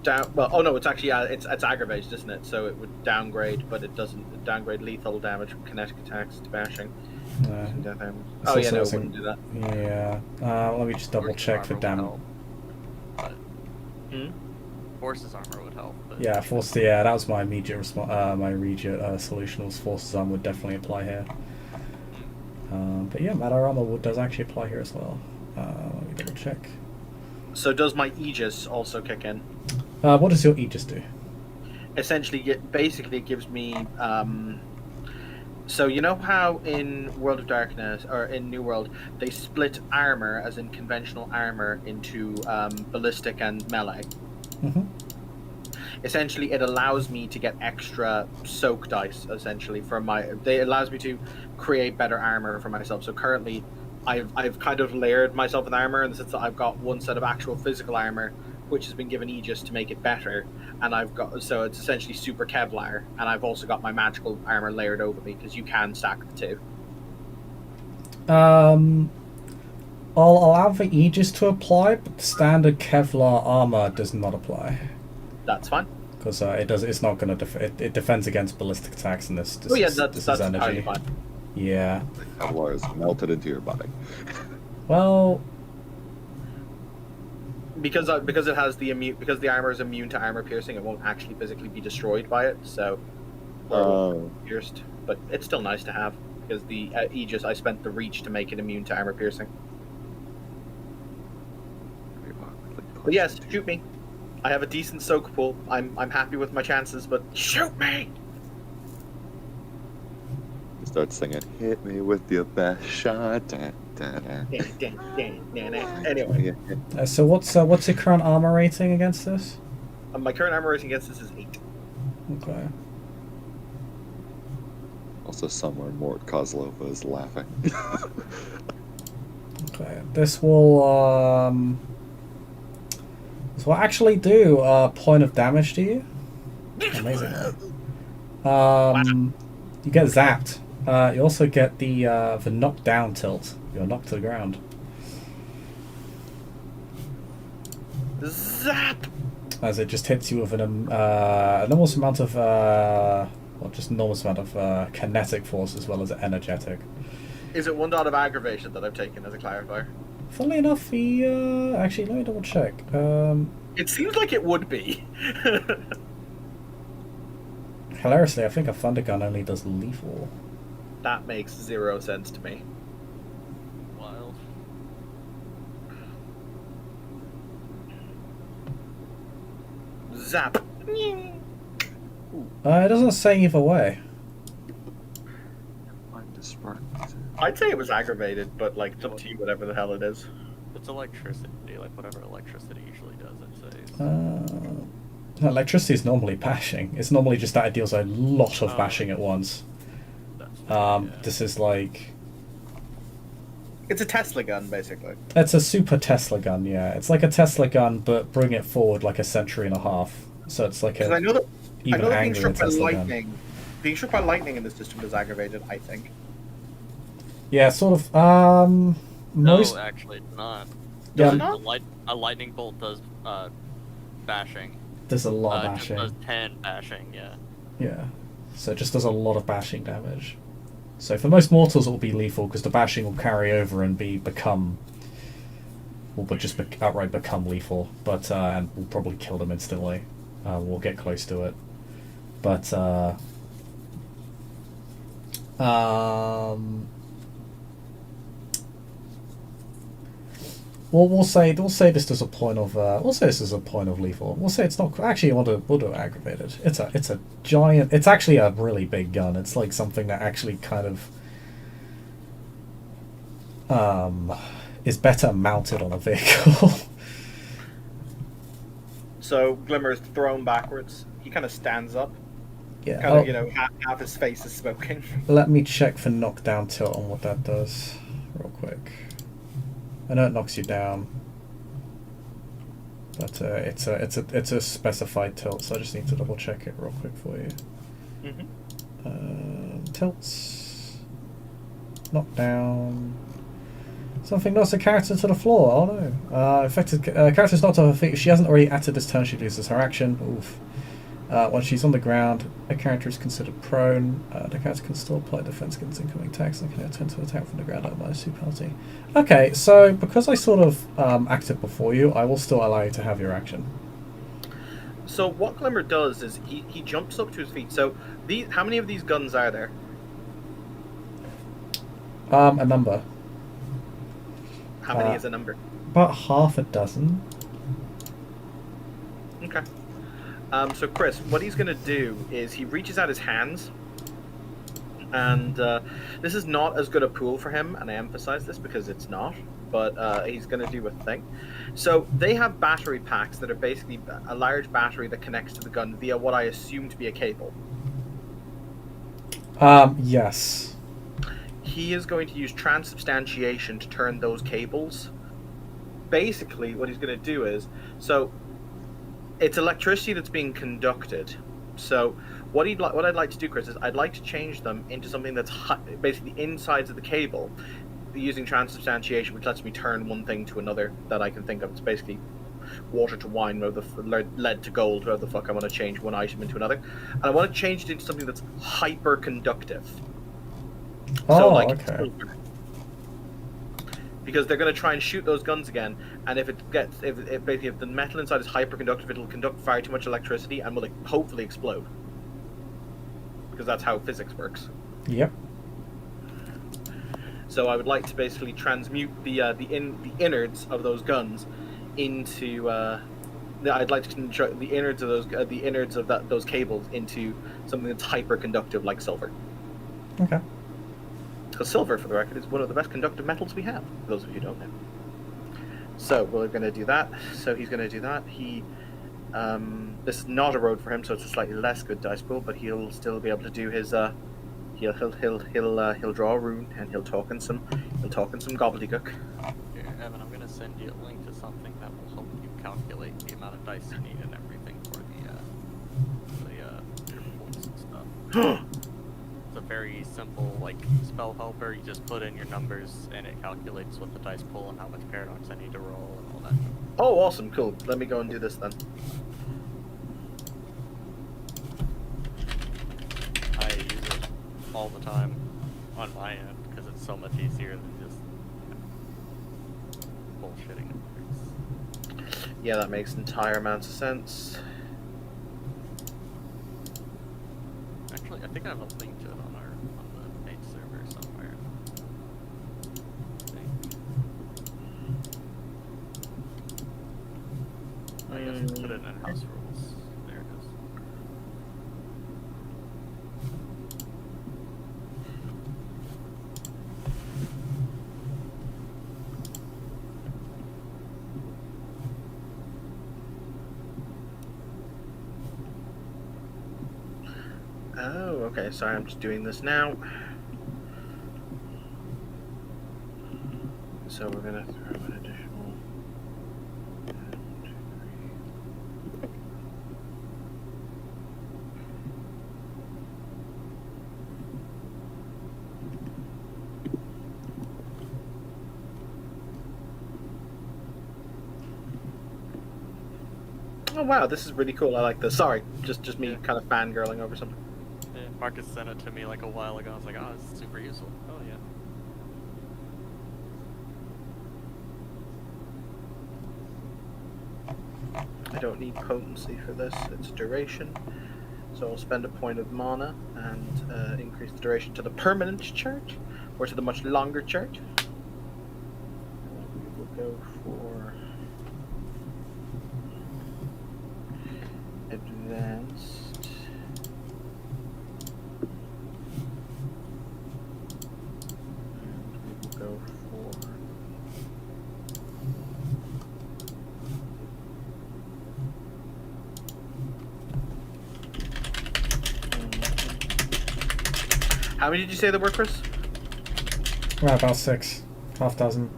down. Well, oh no, it's actually it's aggravated, isn't it? So it would downgrade, but it doesn't downgrade lethal damage from kinetic attacks to bashing. Death armor. Oh yeah, no, it wouldn't do that. Yeah. Let me just double check for damage. Force's armor would help. But... Yeah, that was my immediate solution. Was Force's armor would definitely apply here. But yeah, matter armor does actually apply here as well. Let me double check. So does my Aegis also kick in? What does your Aegis do? Essentially, basically, it gives me. So you know how in World of Darkness or in New World they split armor, as in conventional armor, into ballistic and melee. Mm-hmm. Essentially, it allows me to get extra soak dice. Essentially, it allows me to create better armor for myself. So currently, I've kind of layered myself with armor in the sense that I've got one set of actual physical armor, which has been given Aegis to make it better, and so it's essentially super Kevlar, and I've also got my magical armor layered over me because you can stack the two. I'll allow the Aegis to apply, but standard Kevlar armor does not apply. That's fine. Because it's not going to it defends against ballistic attacks, and this is energy. Fine. Yeah. Kevlar is melted into your body. Well, because it has because the armor is immune to armor piercing, it won't actually physically be destroyed by it. So, pierced, but it's still nice to have because the Aegis, I spent the reach to make it immune to armor piercing. But yes, shoot me. I have a decent soak pool. I'm happy with my chances, but shoot me. You start singing, "Hit me with your best shot." Da, da, da. Anyway, so what's your current armor rating against this? my current armor rating against this is 8. Okay. Also, somewhere Mort Kozlova is laughing. Okay, this will actually do a point of damage to you. Amazing. You get zapped. You also get the knockdown tilt. You're knocked to the ground. Zap! As it just hits you with an enormous amount of kinetic force as well as energetic. Is it 1 dot of aggravation that I've taken as a clarifier? Funnily enough, actually, let me double check. It seems like it would be. hilariously, I think a thunder gun only does lethal. That makes 0 sense to me. Wild. Zap. It doesn't say either way. I'd say it was aggravated, but like it's up to you, whatever the hell it is. It's electricity, like whatever electricity usually does, it says. Electricity is normally bashing. It's normally just that it deals a lot of bashing at once. This is like... It's a Tesla gun, basically. It's a super Tesla gun, yeah. It's like a Tesla gun, but bring it forward like a century and a half. So it's like a... I know that being angrier struck by Tesla gun. lightning, being struck by lightning in this system is aggravated, I think. Yeah, sort of. No, actually, it's not. Yeah, A lightning bolt does bashing. There's a lot of bashing. It does 10 bashing, yeah. Yeah. So it just does a lot of bashing damage. So for most mortals it will be lethal because the bashing will carry over and outright become lethal. But and we'll probably kill them instantly. We'll get close to it. But well, we'll say this is a point of lethal. We'll say it's not actually. We'll do aggravated. It's a giant. It's actually a really big gun. It's like something that actually kind of is better mounted on a vehicle. So Glimmer is thrown backwards. He kind of stands up. Yeah. Kind of, half his face is smoking. Let me check for knockdown tilt on what that does, real quick. I know it knocks you down, but it's a specified tilt, so I just need to double check it real quick for you. Tilts, knockdown. Something knocks a character to the floor. Oh no! Affected character's knocked off her feet. If she hasn't already acted this turn, she loses her action. Oof. Once she's on the ground, a character is considered prone. The character can still apply defense against incoming attacks and can attempt to attack from the ground at minus 2 penalty. Okay, so because I sort of acted before you, I will still allow you to have your action. So what Glimmer does is he jumps up to his feet. So how many of these guns are there? A number. How many is a number? About half a dozen. Okay. So Chris, what he's going to do is he reaches out his hands, and this is not as good a pool for him, and I emphasize this because it's not, but he's going to do a thing. So they have battery packs that are basically a large battery that connects to the gun via what I assume to be a cable. Yes. He is going to use transubstantiation to turn those cables. Basically, what he's going to do is, so it's electricity that's being conducted. So what I'd like to do, Chris, is I'd like to change them into something that's basically the insides of the cable using transubstantiation, which lets me turn one thing to another that I can think of. It's basically water to wine, or lead to gold, whatever the fuck I want to change one item into another. And I want to change it into something that's hyper-conductive. Oh, okay. Because they're going to try and shoot those guns again, and if the metal inside is hyperconductive, it'll conduct far too much electricity and will hopefully explode. Because that's how physics works. Yep. So I would like to basically transmute the innards of those guns into. I'd like to convert the innards of those cables into something that's hyperconductive, like silver. Okay. Because silver, for the record, is one of the best conductive metals we have, for those of you who don't know. So we're going to do that. So he's going to do that. This is not a road for him, so it's a slightly less good dice pool, but he'll still be able to do his. He'll draw a rune and he'll talk in some gobbledygook. Here, Evan, I'm going to send you a link to something that will help you calculate the amount of dice you need and everything for the bolts and stuff. It's a very simple, spell helper. You just put in your numbers, and it calculates what the dice pull and how much paradox I need to roll and all that. Oh, awesome, cool. Let me go and do this then. I use it all the time on my end, because it's so much easier than just bullshitting numbers. Yeah, that makes entire amounts of sense. I think I have a link to it on the Mage server somewhere. I guess we put it in house rules. There it is. Oh, okay. Sorry, I'm just doing this now. So we're gonna throw an additional. 1, 2, 3. Oh wow, this is really cool. I like this. Sorry, just me kind of fangirling over something. Yeah, Marcus sent it to me like a while ago. I was like, oh, this is super useful. Oh yeah. I don't need potency for this. It's duration. So I'll spend a point of mana and increase the duration to the permanent charge, or to the much longer charge. And we will go for advanced. And we will go for how many did you say there were, Chris? Well, about 6. Half dozen.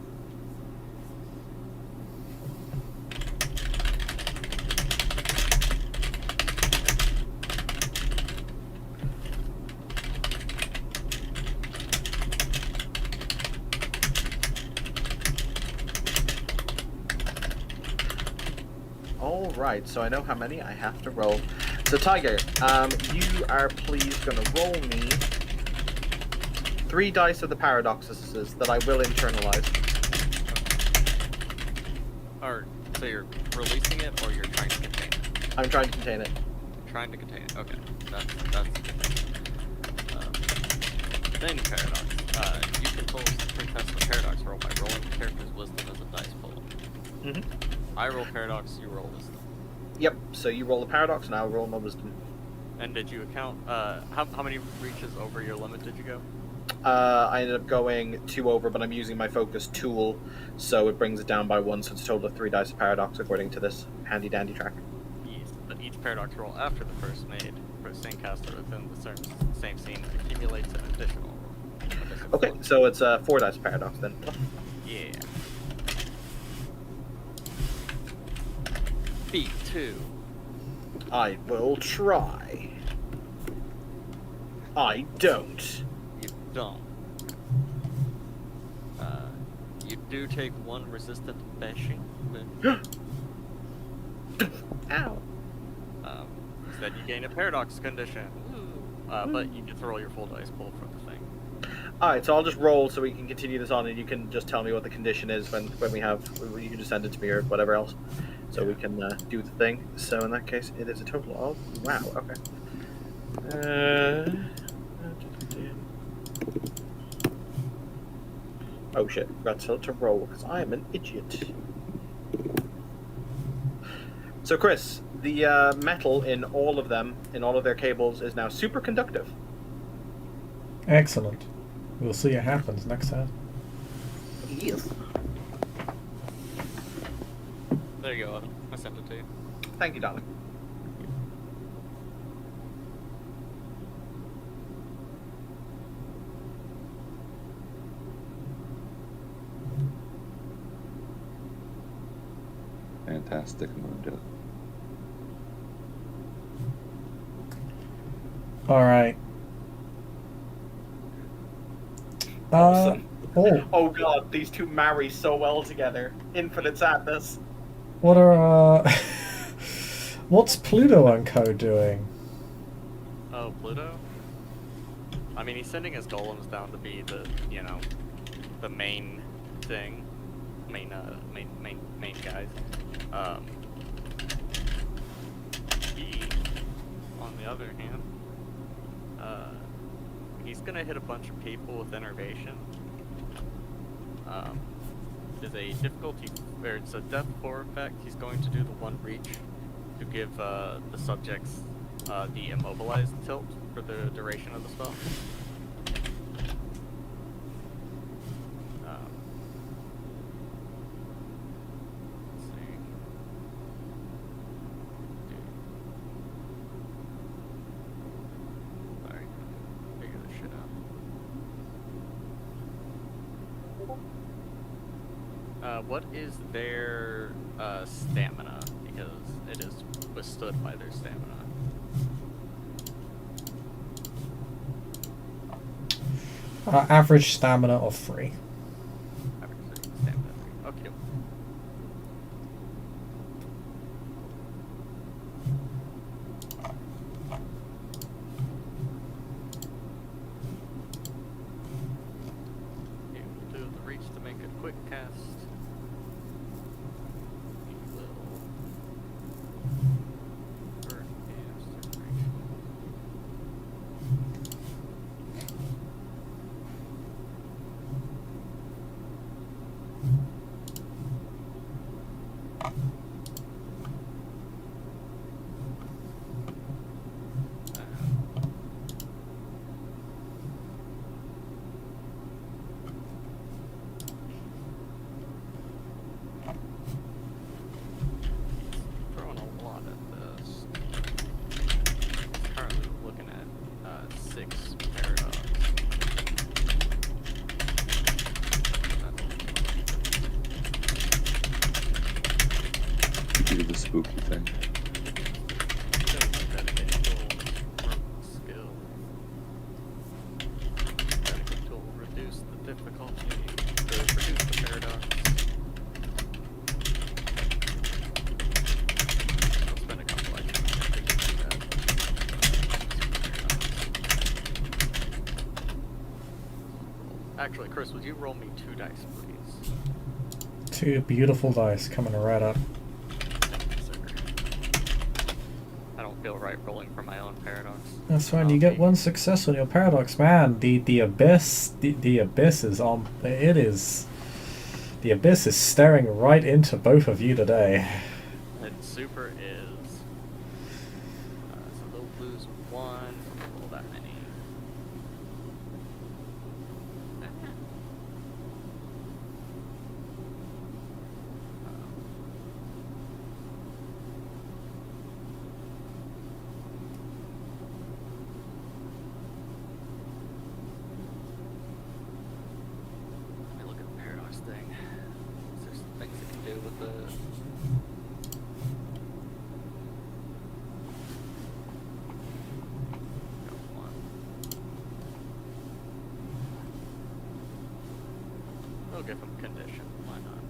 All right, so I know how many I have to roll. So Tiger, you are please gonna roll me 3 dice of the paradoxes that I will internalize. Or so you're releasing it, or you're trying to contain it? I'm trying to contain it. Trying to contain it. Okay, that's the good thing. Then paradox. You control test the paradox roll by rolling the character's wisdom as a dice pool. Mm-hmm. I roll paradox, you roll wisdom. Yep. So you roll the paradox, and I'll roll my wisdom. And did you account? How many reaches over your limit did you go? I ended up going 2 over, but I'm using my focus tool, so it brings it down by 1. So it's a total of 3 dice of paradox according to this handy dandy track. Yes, but each paradox roll after the first made for a same caster within the same scene accumulates an additional roll. Okay, so it's 4 dice of paradox then. Yeah. Feat 2. I will try. I don't. You don't. You do take 1 resistant bashing. Ow. Instead, you gain a paradox condition. But you get to roll your full dice pool for the thing. Alright, so I'll just roll so we can continue this on, and you can just tell me what the condition is when we have. You can just send it to me or whatever else, so we can do the thing. So in that case, it is a total of wow. Okay. Oh shit! Forgot to roll because I am an idiot. So Chris, the metal in all of them, in all of their cables, is now superconductive. Excellent. We'll see what happens next time. Yes. There you go, Evan. I sent it to you. Thank you, darling. Fantastic Mundo. All right. Awesome. Oh, Oh god, these two marry so well together. Infinite sadness. what are what's Pluto and Co doing? Oh, Pluto? I mean, he's sending his golems down to be the, the main thing. Main guys. He, on the other hand, He's gonna hit a bunch of people with enervation. It is a difficulty, or it's a death 4 effect. He's going to do the one reach to give the subjects the immobilized tilt for the duration of the spell. Let's see. Sorry, figure this shit out. What is their stamina? Because it is withstood by their stamina. Average stamina of 3. Average stamina 3. Okay. Okay, we'll do the reach to make a quick cast. We will burn cast and reach. Throwing a lot at this. Currently looking at 6 paradox. You do the spooky thing. Skill. Dedicated tool will reduce the difficulty. Reduce the paradox. I'll spend a couple extra minutes to do that. Actually, Chris, would you roll me 2 dice, please? 2 beautiful dice coming right up. I don't feel right rolling for my own paradox. That's fine. You get 1 success on your paradox, man. The abyss, the abyss is on. It is. The abyss is staring right into both of you today. And super is. So they'll lose 1. Roll that many. Let me look at the paradox thing. Is there some things it can do with the... Got 1. We'll give him condition. Why not?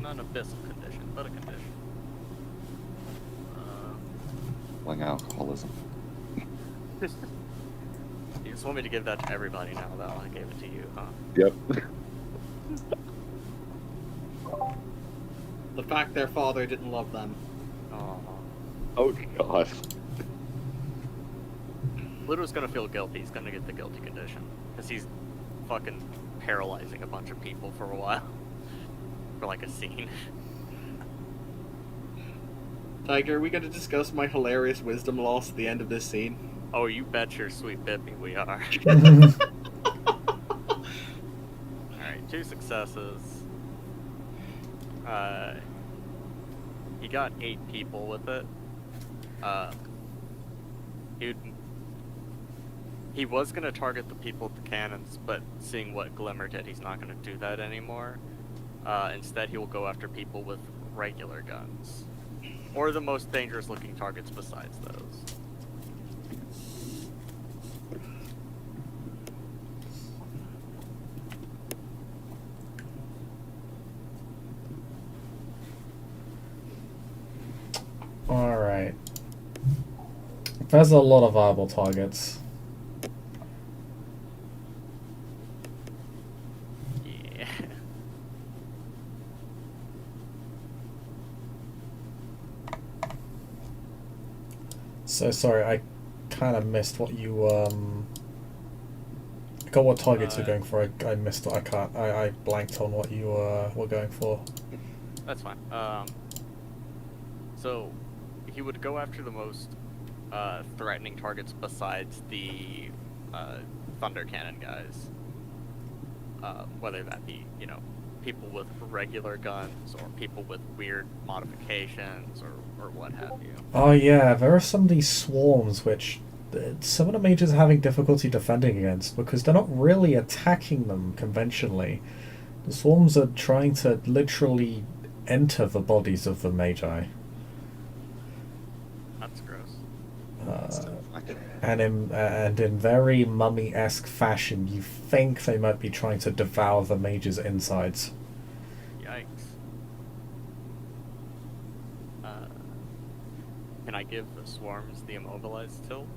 Not an abyssal condition, but a condition. Like alcoholism. You just want me to give that to everybody now, though. I gave it to you, huh? Yep. The fact their father didn't love them. Aw. Oh god. Ludo's gonna feel guilty. He's gonna get the guilty condition. Because he's fucking paralyzing a bunch of people for a while. For like a scene. Tiger, are we going to discuss my hilarious wisdom loss at the end of this scene? Oh, you bet your sweet Bippy we are. Alright, 2 successes. He got 8 people with it. He was gonna target the people with the cannons, but seeing what Glimmer did, he's not gonna do that anymore. Instead, he will go after people with regular guns. Or the most dangerous looking targets besides those. Alright. There's a lot of viable targets. Yeah. So sorry, I kind of missed what you I got what targets you're going for. I missed. I can't. I blanked on what you were going for. That's fine. So he would go after the most threatening targets besides the thunder cannon guys. Whether that be, you know, people with regular guns or people with weird modifications or what have you. Oh yeah, there are some of these swarms which some of the mages are having difficulty defending against because they're not really attacking them conventionally. The swarms are trying to literally enter the bodies of the magi. That's gross. And in very mummy-esque fashion, you think they might be trying to devour the mage's insides. Yikes. Can I give the swarms the immobilized tilt?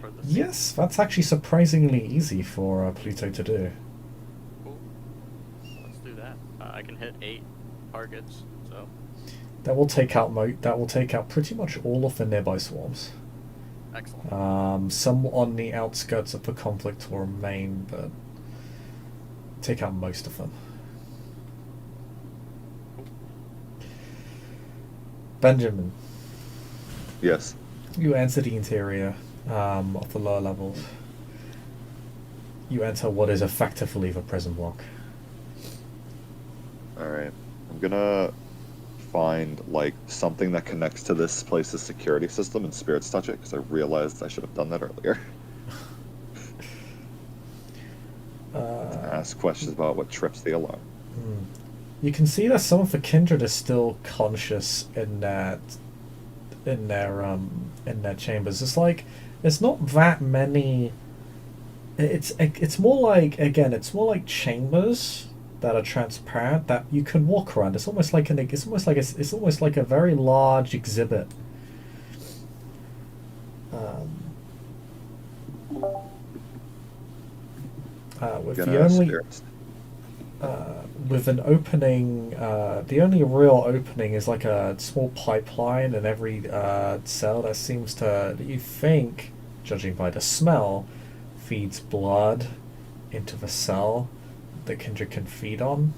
For the Yes, that's actually surprisingly easy for Pluto to do. Cool. Let's do that. I can hit 8 targets, so That will take out pretty much all of the nearby swarms. excellent. Some on the outskirts of the conflict will remain, but take out most of them. Benjamin, Yes. you enter the interior of the lower levels. You enter what is effectively the prison block. Alright. I'm gonna find, like, something that connects to this place's security system and spirits touch it, because I realized I should have done that earlier. Ask questions about what trips the alarm. You can see that some of the kindred are still conscious in their chambers. It's like there's not that many. It's more like, again, it's more like chambers that are transparent that you can walk around. It's almost like it's almost like a very large exhibit. With the only spirits. with an opening, the only real opening is like a small pipeline in every cell that seems to, you think, judging by the smell, feeds blood into the cell that kindred can feed on.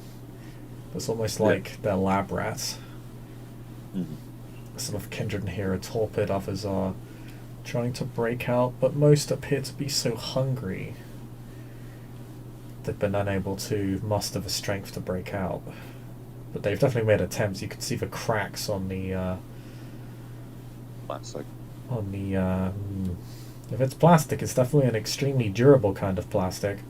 It's almost like they're lab rats. Mhm. Some of kindred in here are torpid, others are trying to break out, but most appear to be so hungry they've been unable to muster the strength to break out. But they've definitely made attempts. You can see the cracks on the Plastic. if it's plastic, it's definitely an extremely durable kind of plastic.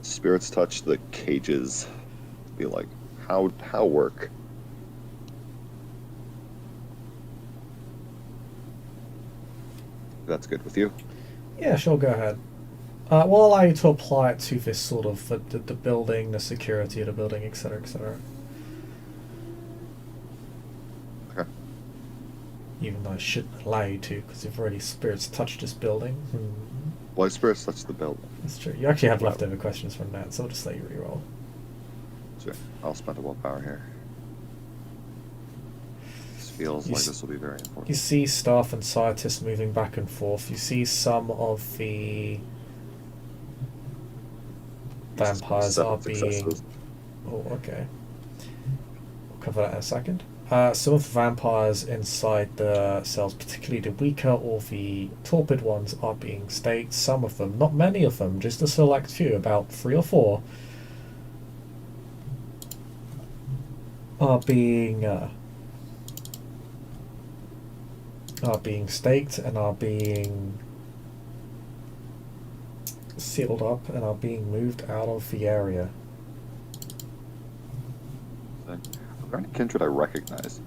Spirits touch the cages. Be like, how work? That's good with you. Yeah, sure, go ahead. We'll allow you to apply it to this sort of the building, the security of the building, etc., etc. Okay. Even though I shouldn't allow you to, because you've already spirits touched this building. Why spirits touch the building? That's true. You actually have leftover questions from that, so I'll just let you reroll. Sure. I'll spend a willpower here. This feels You like s- this will be very important. You see staff and scientists moving back and forth. You see some of the vampires are being... Successes. Oh, okay. We'll cover that in a second. Some of the vampires inside the cells, particularly the weaker or the torpid ones, are being staked. Some of them, not many of them, just a select few, about 3 or 4, are being staked and are being sealed up and are being moved out of the area. Are there any kindred I recognize?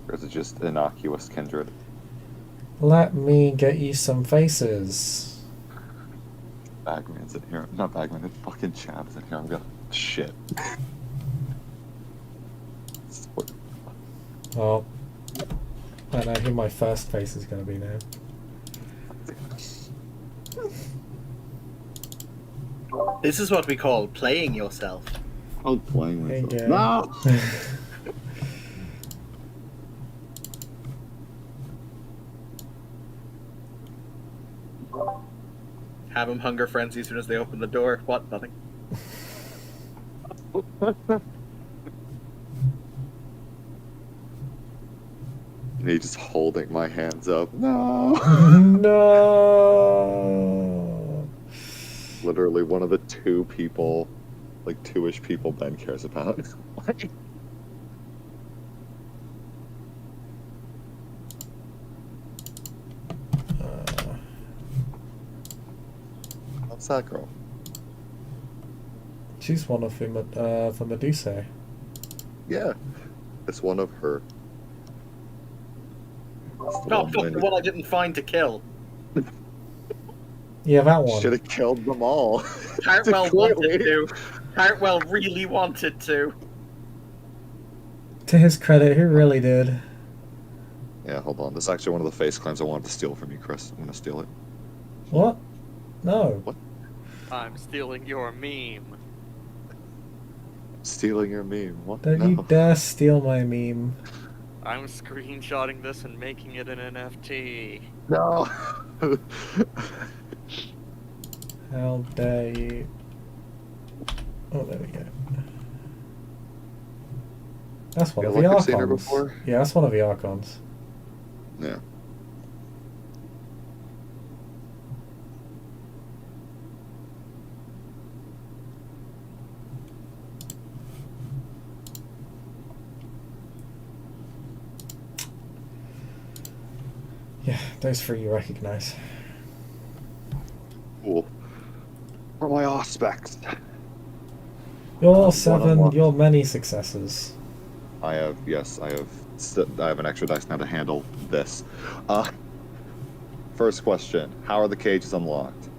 Or is it just innocuous kindred? Let me get you some faces. Bagman's in here. Not Bagman, it's fucking Chav's in here. I'm gonna... Shit. Oh, I know who my first face is going to be now. This is what we call playing yourself. I was playing There you myself. go. No! Have him hunger frenzy as soon as they open the door. What? Nothing. Me just holding my hands up. No. No. Literally one of the two people, like two-ish people Ben cares about. How's that girl? She's one of the Medusae. Yeah, it's one of her. Oh, fuck, the one I didn't find to kill. Yeah, that one. Should have killed them all. Hartwell wanted to. Hartwell really wanted to. To his credit, he really did. Yeah, hold on. This is actually one of the face claims I wanted to steal from you, Chris. I'm gonna steal it. What? No. What? I'm stealing your meme. Stealing your meme. What? Don't No. you dare steal my meme. I'm screenshotting this and making it an NFT. No. How dare you? Oh, there we go. That's one of the like I've seen her Archons. before? Yeah, that's one of the Archons. Yeah. Yeah, those three you recognize. Cool. For my aspects. Your 7, one-on-one. your many successes. I have, yes, I have an extra dice now to handle this. First question: how are the cages unlocked?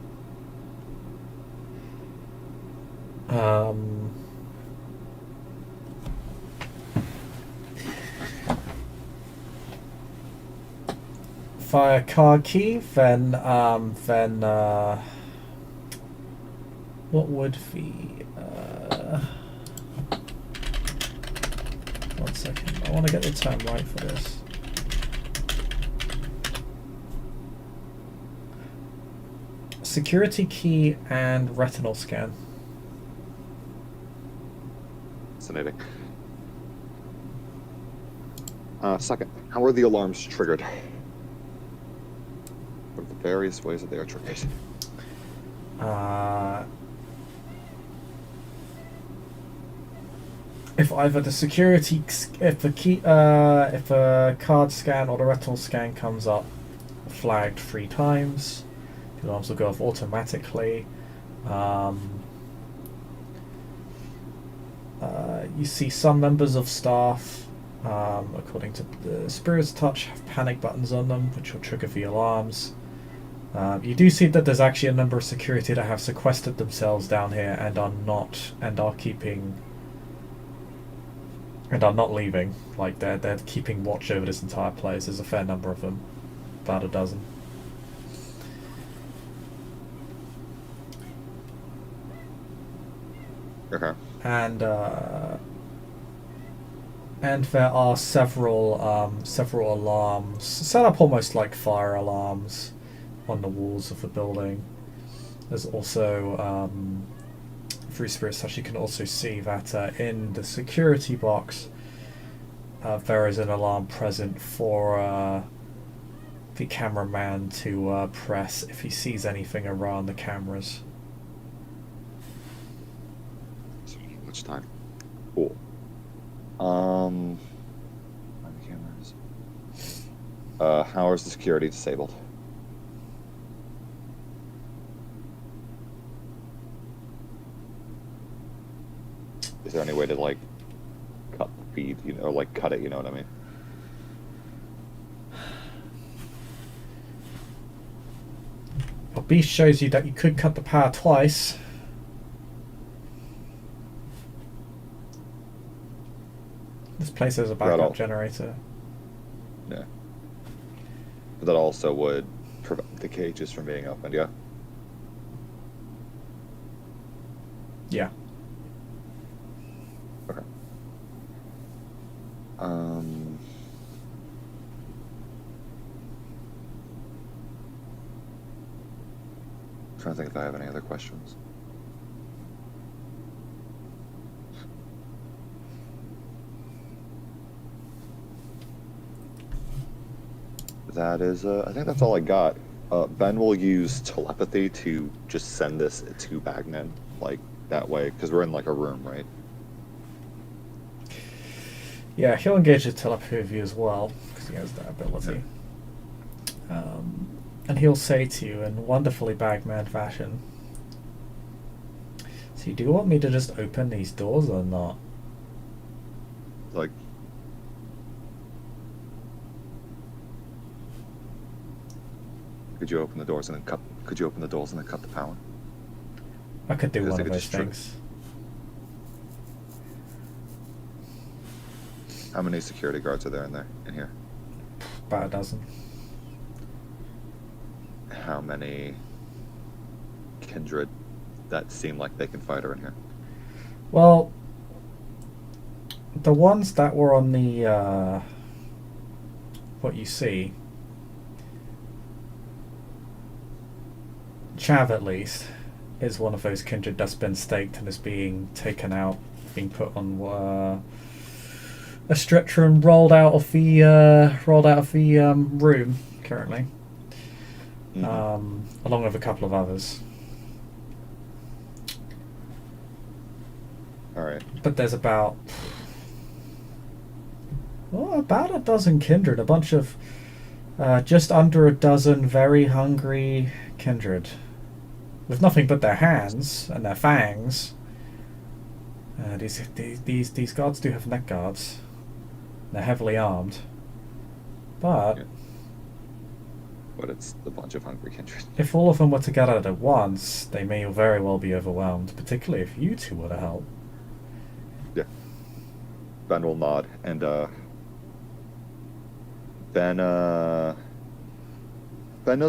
Via card key, then what would the one second, I want to get the term right for this. Security key and retinal scan. Fascinating. Second, how are the alarms triggered? What are the various ways that they are triggered? If either the security, if a card scan or the retinal scan comes up flagged 3 times, the alarms will go off automatically. You see some members of staff, according to the Spirit's Touch, have panic buttons on them, which will trigger the alarms. You do see that there's actually a number of security that have sequestered themselves down here and are not leaving. Like they're keeping watch over this entire place. There's a fair number of them, about a dozen. Okay. And there are several alarms set up almost like fire alarms on the walls of the building. There's also through Spirit's Touch you can also see that in the security box there is an alarm present for the cameraman to press if he sees anything around the cameras. Much time. Cool. On the cameras. How is the security disabled? Is there any way to like cut the feed, or like cut it? You know what I mean? Well, Beast shows you that you could cut the power twice. This place has a backup generator. Yeah. But that also would prevent the cages from being opened, yeah? Yeah. Okay. trying to think if I have any other questions. That is, I think that's all I got. Ben will use telepathy to just send this to Bagman, like, that way, because we're in, like, a room, right? Yeah, he'll engage his telepathy with you as well, because he has that ability. And he'll say to you in wonderfully Bagman fashion, so do you want me to just open these doors or not? Like, could you open the doors and then cut? Could you open the doors and then cut the power? I could do Because one they of could those just try- things. How many security guards are there in here? About a dozen. How many kindred that seem like they can fight are in here? Well, the ones that were on the what you see, Chav at least is one of those kindred that's been staked and is being taken out, being put on a stretcher and rolled out of the room currently, along with a couple of others. All right. But there's about a dozen kindred, a bunch of just under a dozen very hungry kindred with nothing but their hands and their fangs. These guards do have neck guards. They're heavily armed, but Yeah. But it's a bunch of hungry kindred. if all of them were to get out at once, they may very well be overwhelmed, particularly if you two were to help. Yeah. Ben will nod, and Ben knows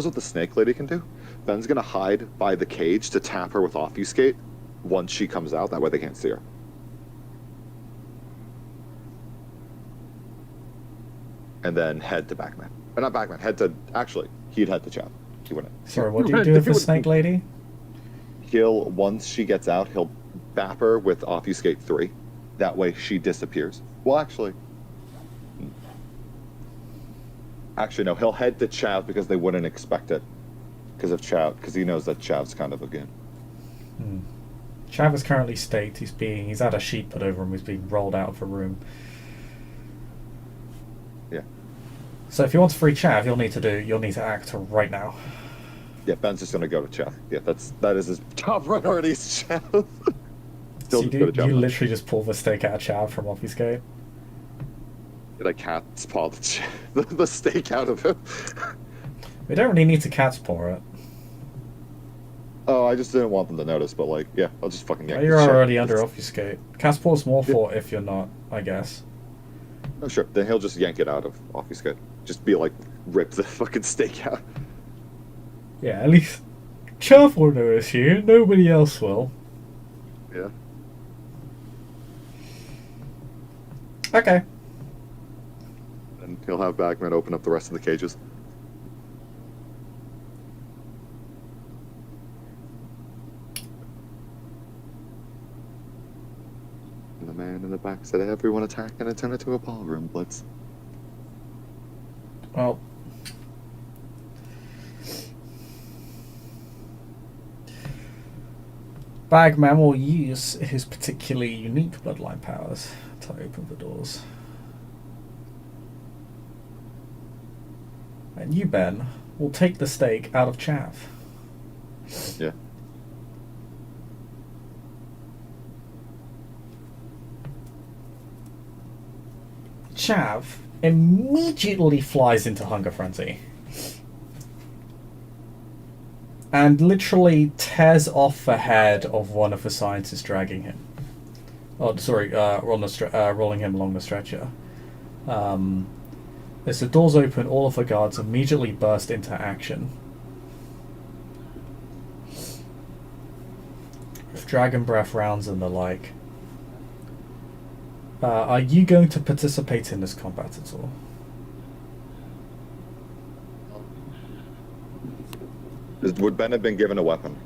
what the snake lady can do. Ben's gonna hide by the cage to tap her with obfuscate once she comes out. That way they can't see her. And then head to Bagman. Or not Bagman. He'd head to Chad. He wouldn't. Sorry, what do you do with the snake lady? Once she gets out, he'll bap her with obfuscate 3. That way she disappears. Well, actually, no. He'll head to Chav because they wouldn't expect it. Because he knows that Chav's kind of a goon. Chav is currently staked. He's had a sheet put over him. He's being rolled out of a room. Yeah. So if you want to free Chav, you'll need to act right now. Yeah, Ben's just gonna go to Chav. Yeah, that is his top priority is Chav. So you literally just pull the stake out of Chav from off his gate. Like cat's paw the stake out of him. We don't really need to cat's paw it. Oh, I just didn't want them to notice, but like, yeah, I'll just fucking yank You're the shit. already under obfuscate. Cat's paw's more for if you're not, I guess. Oh, sure. Then he'll just yank it out of obfuscate. Just be like, rip the fucking stake out. Yeah, at least Chav will notice you. Nobody else will. Yeah. Okay. And he'll have Bagman open up the rest of the cages. And the man in the back said, everyone attack and turn it to a ballroom blitz. Well, Bagman will use his particularly unique bloodline powers to open the doors. And you, Ben, will take the stake out of Chav. Yeah. Chav immediately flies into hunger frenzy and literally tears off the head of one of the scientists dragging him. Oh, sorry, rolling him along the stretcher. As the doors open, all of the guards immediately burst into action. With dragon breath rounds and the like. Are you going to participate in this combat at all? Would Ben have been given a weapon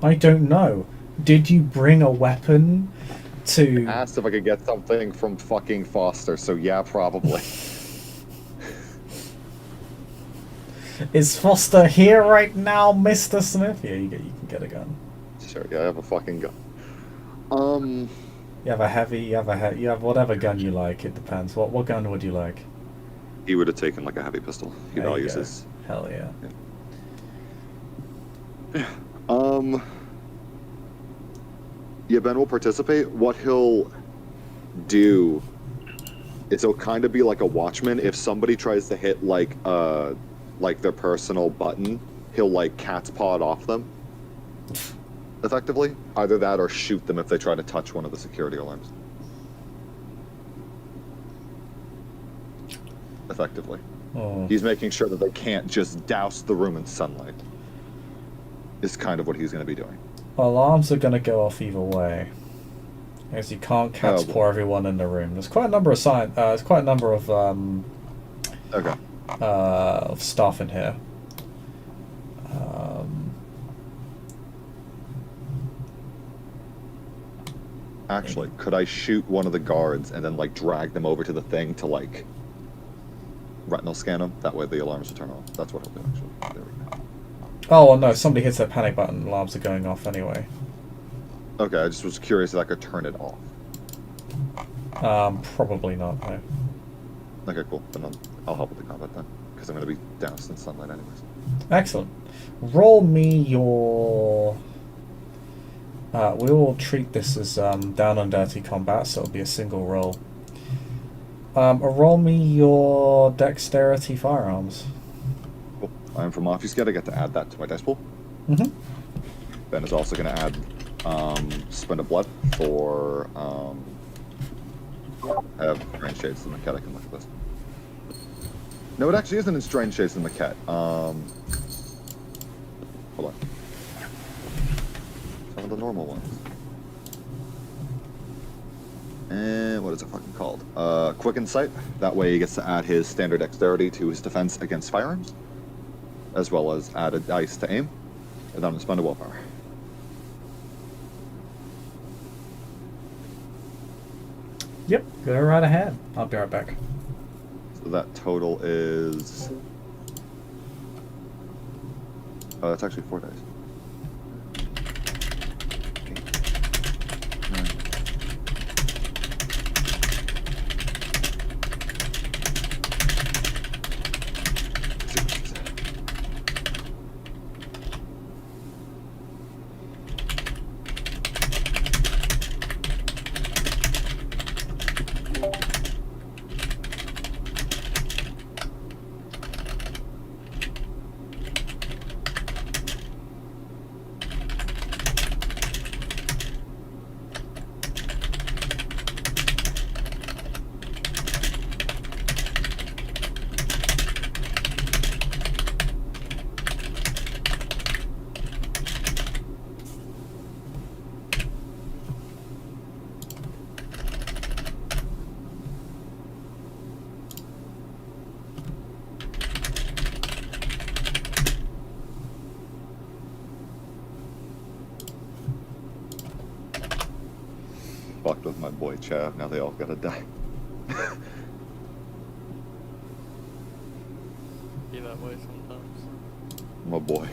I don't know. Did you bring a weapon to... Asked if I could get something from fucking Foster, so yeah, probably. Is Foster here right now, Mr. Smith? Yeah, you can get a gun. Sure, yeah, I have a fucking gun. You have a heavy, you have whatever gun you like, it depends. What gun would you like? He would have taken like a heavy pistol. He There you values go. his. Hell yeah. Yeah, Ben will participate. What he'll do is he'll kind of be like a watchman. If somebody tries to hit like their personal button, he'll like cat's paw it off them. Effectively, either that or shoot them if they try to touch one of the security alarms. Effectively, Oh. he's making sure that they can't just douse the room in sunlight. Is kind of what he's going to be doing. Alarms are going to go off either way, as you can't cat's paw everyone in the room. There's quite a number of Okay. of staff in here. Actually, could I shoot one of the guards and then like drag them over to the thing to like retinal scan them? That way the alarms will turn off. That's what I'll do actually. There we go. Oh well, no! Somebody hits that panic button, alarms are going off anyway. Okay, I just was curious if I could turn it off. Probably not. No. Okay, cool. Then I'll help with the combat then, because I'm going to be doused in sunlight anyways. Excellent. Roll me your. We will treat this as down and dirty combat, so it'll be a single roll. Roll me your dexterity firearms. Cool. I'm from Obfuscate. I get to add that to my dice pool. Mm-hmm. Ben is also going to add Spin of Blood for. I have Strange Shades in the Maquette. I can look at this. No, it actually isn't in Strange Shades in the Maquette. Hold on. Some of the normal ones. And what is it fucking called? Quick Insight. That way he gets to add his standard dexterity to his defense against firearms, as well as add a dice to aim, and then spend a willpower. Yep. Go right ahead. I'll be right back. So that total is. Oh, that's actually 4 dice. 9. Fucked with my boy Chav. Now they all gotta die. Be that way sometimes. My boy.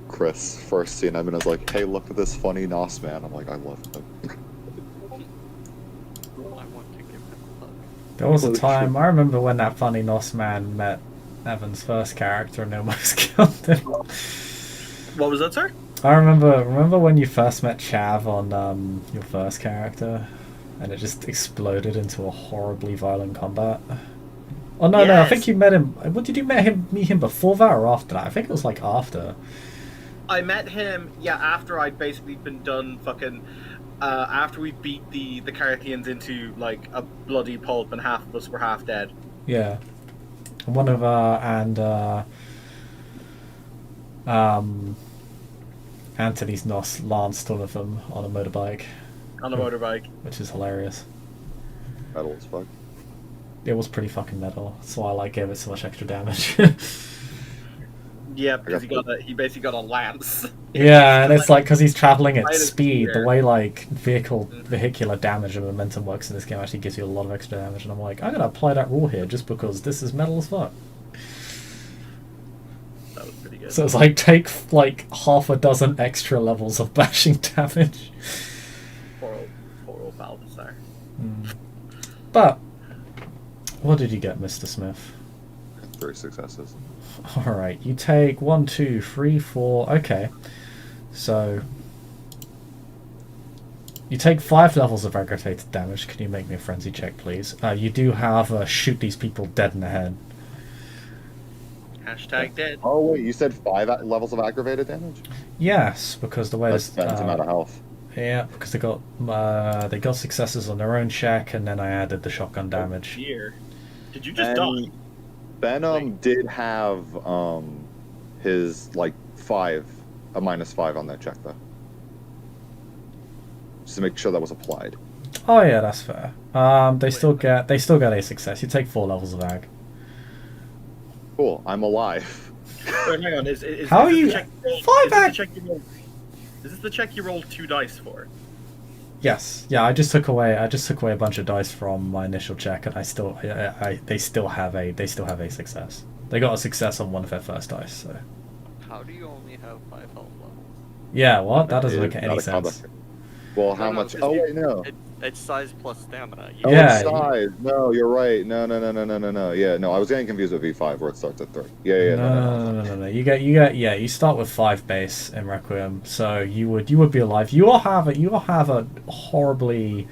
Chris, first scene I'm in, I was like, hey, look at this funny Nos man. I'm like, I love him. I want to give him a hug. There was a Holy time, shit. I remember when that funny Nos man met Evan's first character and almost killed him. What was that, sir? I remember when you first met Chav on your first character, and it just exploded into a horribly violent combat. Oh no, I Yes. think you met him. What did you meet him before that or after that? I think it was like after. I met him, after I'd basically been done fucking... after we beat the Carthians into, like, a bloody pulp and half of us were half dead. Yeah, one of Anthony's Nos lanced one of them on a motorbike, On a motorbike. which is hilarious. Metal as fuck. It was pretty fucking metal. That's why I gave it so much extra damage. Yeah, because he basically got a lance. Yeah, and it's like because he's traveling at Right as speed, the spear. way like vehicular damage and momentum works in this game actually gives you a lot of extra damage. And I'm like, I'm gonna apply that rule here just because this is metal as fuck. That was pretty good. So it's like take like half a dozen extra levels of bashing damage. Poor old Balthasar. But what did you get, Mr. Smith? 3 successes. Alright, you take 1, 2, 3, 4. Okay. So you take 5 levels of aggravated damage. Can you make me a frenzy check, please? You do have shoot these people dead in the head. Hashtag dead. Oh wait, you said 5 levels of aggravated damage? Yes, because the way That's this spends out of health. yeah, because they got successes on their own check, and then I added the shotgun damage. Here. Did you just die? Venom did have his like a -5 on that check though. Just to make sure that was applied. Oh yeah, that's fair. They still get a success. You take 4 levels of ag. Cool, I'm alive. Wait, hang on. Is How is are this you? the check- 5 is this ag. the check you rolled- Is this the check you rolled 2 dice for? Yes, yeah. I just took away a bunch of dice from my initial check, and they still have a success. They got a success on one of their first dice. So How do you only have 5 health levels? yeah, what? That doesn't It's make not any a combat. sense. Well, No, how no, much? 'cause Oh you- wait, no. It's size plus stamina. Oh, Yeah, it's size. No, you're right. No. Yeah, no, I was getting confused with V5 where it starts at 3. Yeah. No. You start with 5 base in Requiem, so you would be alive. You all have a horribly.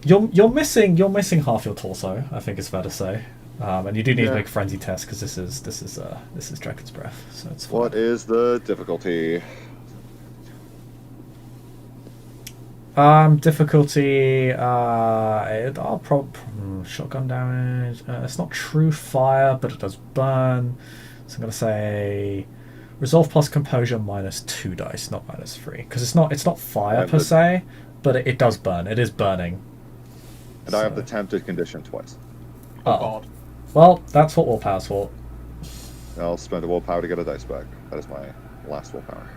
You're missing half your torso. I think it's fair to say, and you do need to make a frenzy test because this is Dragon's Breath, so it's fine. What is the difficulty? Difficulty. Shotgun damage. It's not true fire, but it does burn. So I'm gonna say resolve plus composure -2 dice, not -3, because it's not fire per se, but it does burn. It is burning. And I have the tempted condition twice. Oh god. Well, that's what willpower's for. I'll spend a willpower to get a dice back. That is my last willpower.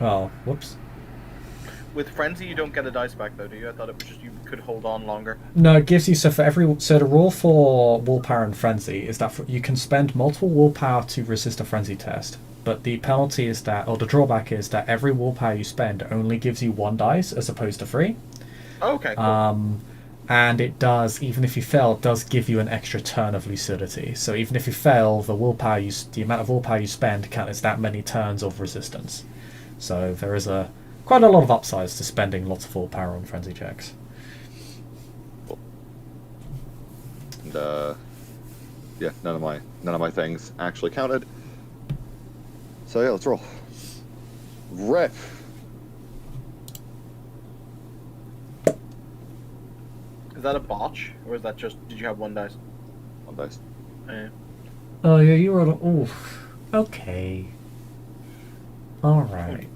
Oh, whoops. With frenzy, you don't get a dice back though, do you? I thought it was just you could hold on longer. No, it gives you so the rule for willpower and frenzy is that you can spend multiple willpower to resist a frenzy test, but the penalty is that, or the drawback is that every willpower you spend only gives you 1 dice as opposed to 3. Oh, okay. Cool. And it does, even if you fail, it does give you an extra turn of lucidity. So even if you fail, the amount of willpower you spend counts as that many turns of resistance. So there is quite a lot of upsides to spending lots of willpower on frenzy checks. And yeah, none of my things actually counted. So yeah, let's roll. Rip. Is that a botch, or is that just? Did you have 1 dice? 1 dice. Yeah. Oh yeah, you were. Oof. Okay. All right.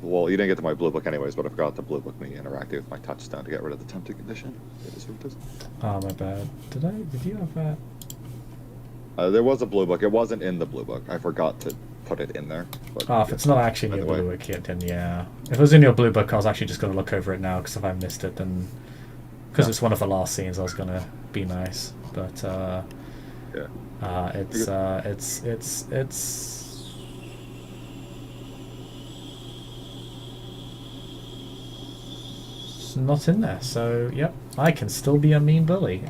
Well, you didn't get to my blue book anyways, but I forgot to blue book me interacting with my touchdown to get rid of the tempted condition. It is what it is. Oh my bad. Did you have that? There was a blue book. It wasn't in the blue book. I forgot to put it in there. But Oh, if it's not actually in your blue book yet, then yeah. If it was in your blue book, I was actually just going to look over it now, because if I missed it, then... Because it's one of the last scenes, I was going to be nice. But, yeah. It's not in there, so, yep. I can still be a mean bully.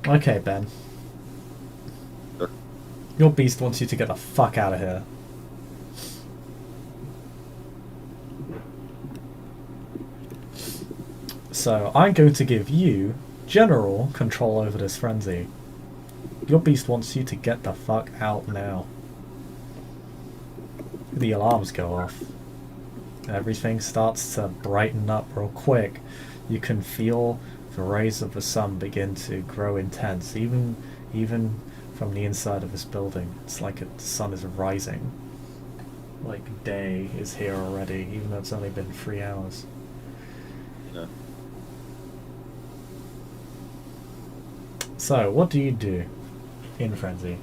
Okay, Ben. Sure. Your beast wants you to get the fuck out of here. So I'm going to give you general control over this frenzy. Your beast wants you to get the fuck out now. The alarms go off. Everything starts to brighten up real quick. You can feel the rays of the sun begin to grow intense, even from the inside of this building. It's like the sun is rising. Like day is here already, even though it's only been 3 hours. Yeah. So, what do you do in Frenzy?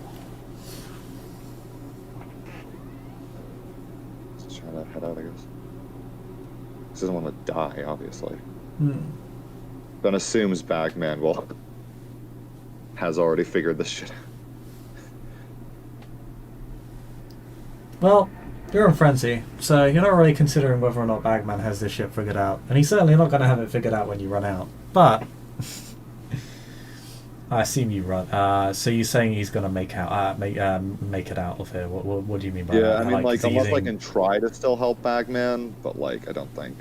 Just trying to head out, I guess. He doesn't want to die, obviously. Ben assumes Bagman has already figured this shit out. Well, you're in Frenzy, so you're not really considering whether or not Bagman has this shit figured out. And he's certainly not going to have it figured out when you run out. But I assume you run. So you're saying he's going to make it out of here. What do you mean by that? Yeah, I mean, like, unless I using... can try to still help Bagman, but, like, I don't think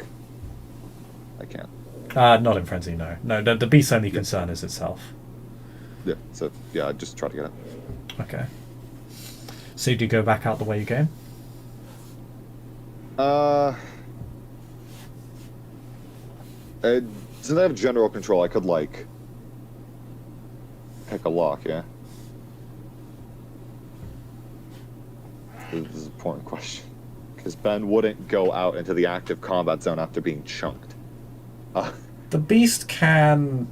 I can. Not in Frenzy, no. No, the beast's only concern is itself. Yeah, so, yeah, I'd just try to get it. Okay. So do you go back out the way you came? Since I have general control, I could, like, pick a lock, yeah? This is an important question. Because Ben wouldn't go out into the active combat zone after being chunked. The beast can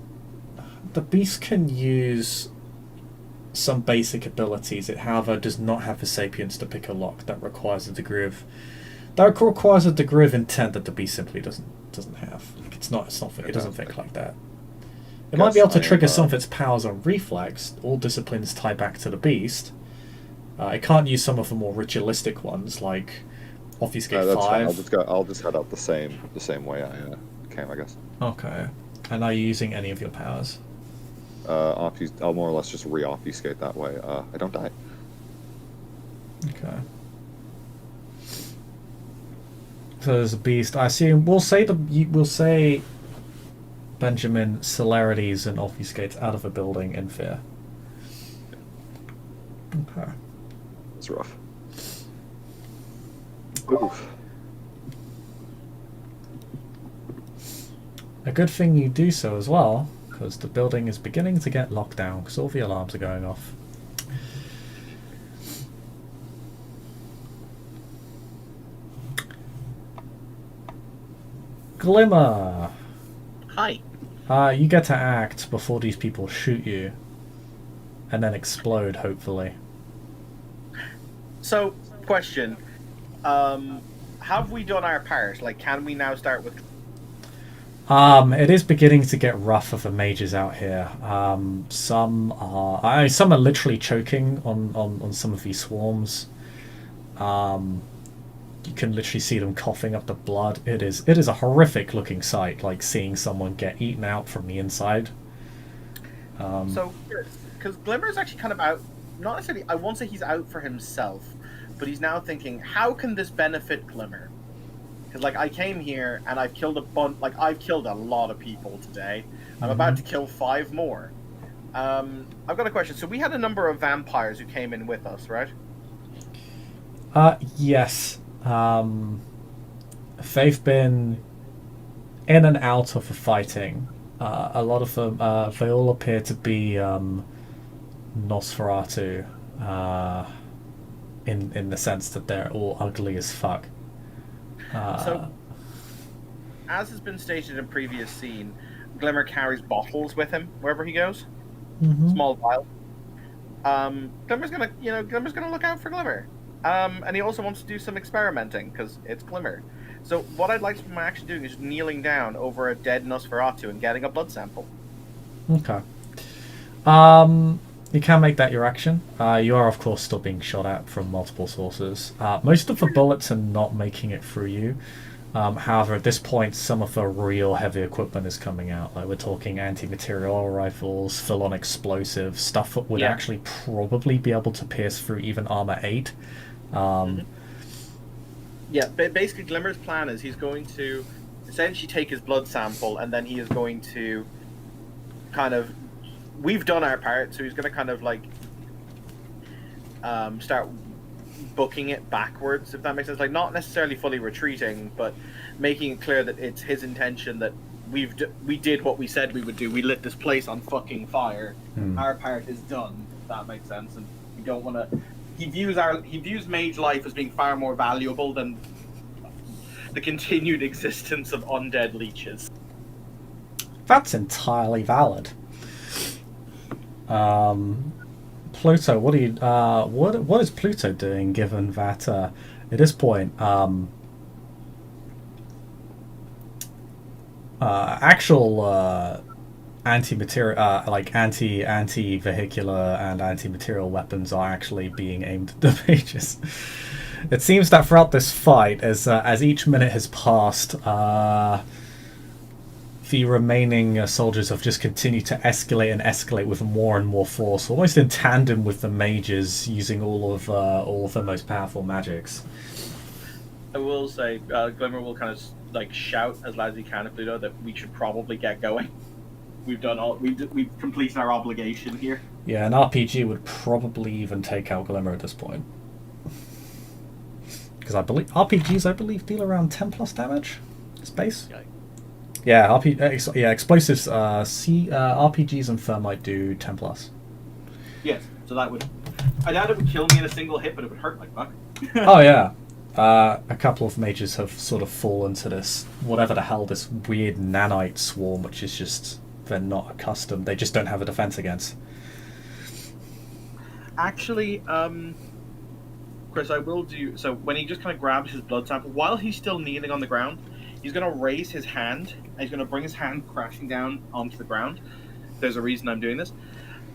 use some basic abilities. It, however, does not have the sapience to pick a lock. That requires a degree of intent that the beast simply doesn't have. It doesn't think like that. It might be able to trigger some of its powers on reflex. All disciplines tie back to the beast. It can't use some of the more ritualistic ones like Obfuscate 5. Fine. I'll just head out the same way I came, I guess. Okay. And are you using any of your powers? I'll more or less just re-obfuscate that way. I don't die. Okay. So there's a beast. I assume we'll say Benjamin celerities and obfuscates out of a building in fear. Okay. It's rough. Oof. A good thing you do so as well, because the building is beginning to get locked down because all the alarms are going off. Glimmer! Hi. You get to act before these people shoot you, and then explode, hopefully. So, question. Have we done our part? Like, can we now start with... It is beginning to get rougher for mages out here. Some are literally choking on some of these swarms. You can literally see them coughing up the blood. It is a horrific looking sight, like seeing someone get eaten out from the inside. So, because Glimmer's actually kind of out, not necessarily, I won't say he's out for himself, but he's now thinking, how can this benefit Glimmer? Because, like, I came here and I've killed I've killed a lot of people today. I'm about to kill 5 more. I've got a question. So we had a number of vampires who came in with us, right? Yes. They've been in and out of the fighting. A lot of them, they all appear to be Nosferatu, in the sense that they're all ugly as fuck. So, as has been stated in previous scene, Glimmer carries bottles with him wherever he goes. Small vial. Glimmer's gonna look out for Glimmer. And he also wants to do some experimenting, because it's Glimmer. So what I'd like from actually doing is kneeling down over a dead Nosferatu and getting a blood sample. Okay. You can make that your action. You are, of course, still being shot at from multiple sources. Most of the bullets are not making it through you. However, at this point, some of the real heavy equipment is coming out. Like, we're talking anti-material rifles, full-on explosives, stuff that would actually probably be able to pierce through even armor 8. Yeah, basically Glimmer's plan is he's going to essentially take his blood sample, and then he is going to kind of... We've done our part, so he's going to kind of, like, start booking it backwards, if that makes sense. Like, not necessarily fully retreating, but making it clear that it's his intention that we did what we said we would do. We lit this place on fucking fire. Our part is done, if that makes sense. And we don't want to... He views mage life as being far more valuable than the continued existence of undead leeches. That's entirely valid. Pluto, what do you what is Pluto doing? Given that at this point, actual anti-material, like anti-vehicular and anti-material weapons are actually being aimed at the mages. It seems that throughout this fight, as each minute has passed, the remaining soldiers have just continued to escalate and escalate with more and more force, almost in tandem with the mages using all of the most powerful magics. I will say, Glimmer will kind of like shout as loud as he can at Pluto that we should probably get going. We've completed our obligation here. Yeah, an RPG would probably even take out Glimmer at this point. Because I believe RPGs, deal around 10 plus damage. Space. Yeah, explosives. RPGs and Thermite do 10 plus. Yes, so that would. I doubt it would kill me in a single hit, but it would hurt like fuck. Oh yeah. A couple of mages have sort of fallen to this, whatever the hell, this weird nanite swarm, which is just, they're not accustomed. They just don't have a defense against. Actually, Chris, I will do. So when he just kind of grabs his blood sample, while he's still kneeling on the ground, he's going to raise his hand, and he's going to bring his hand crashing down onto the ground. There's a reason I'm doing this.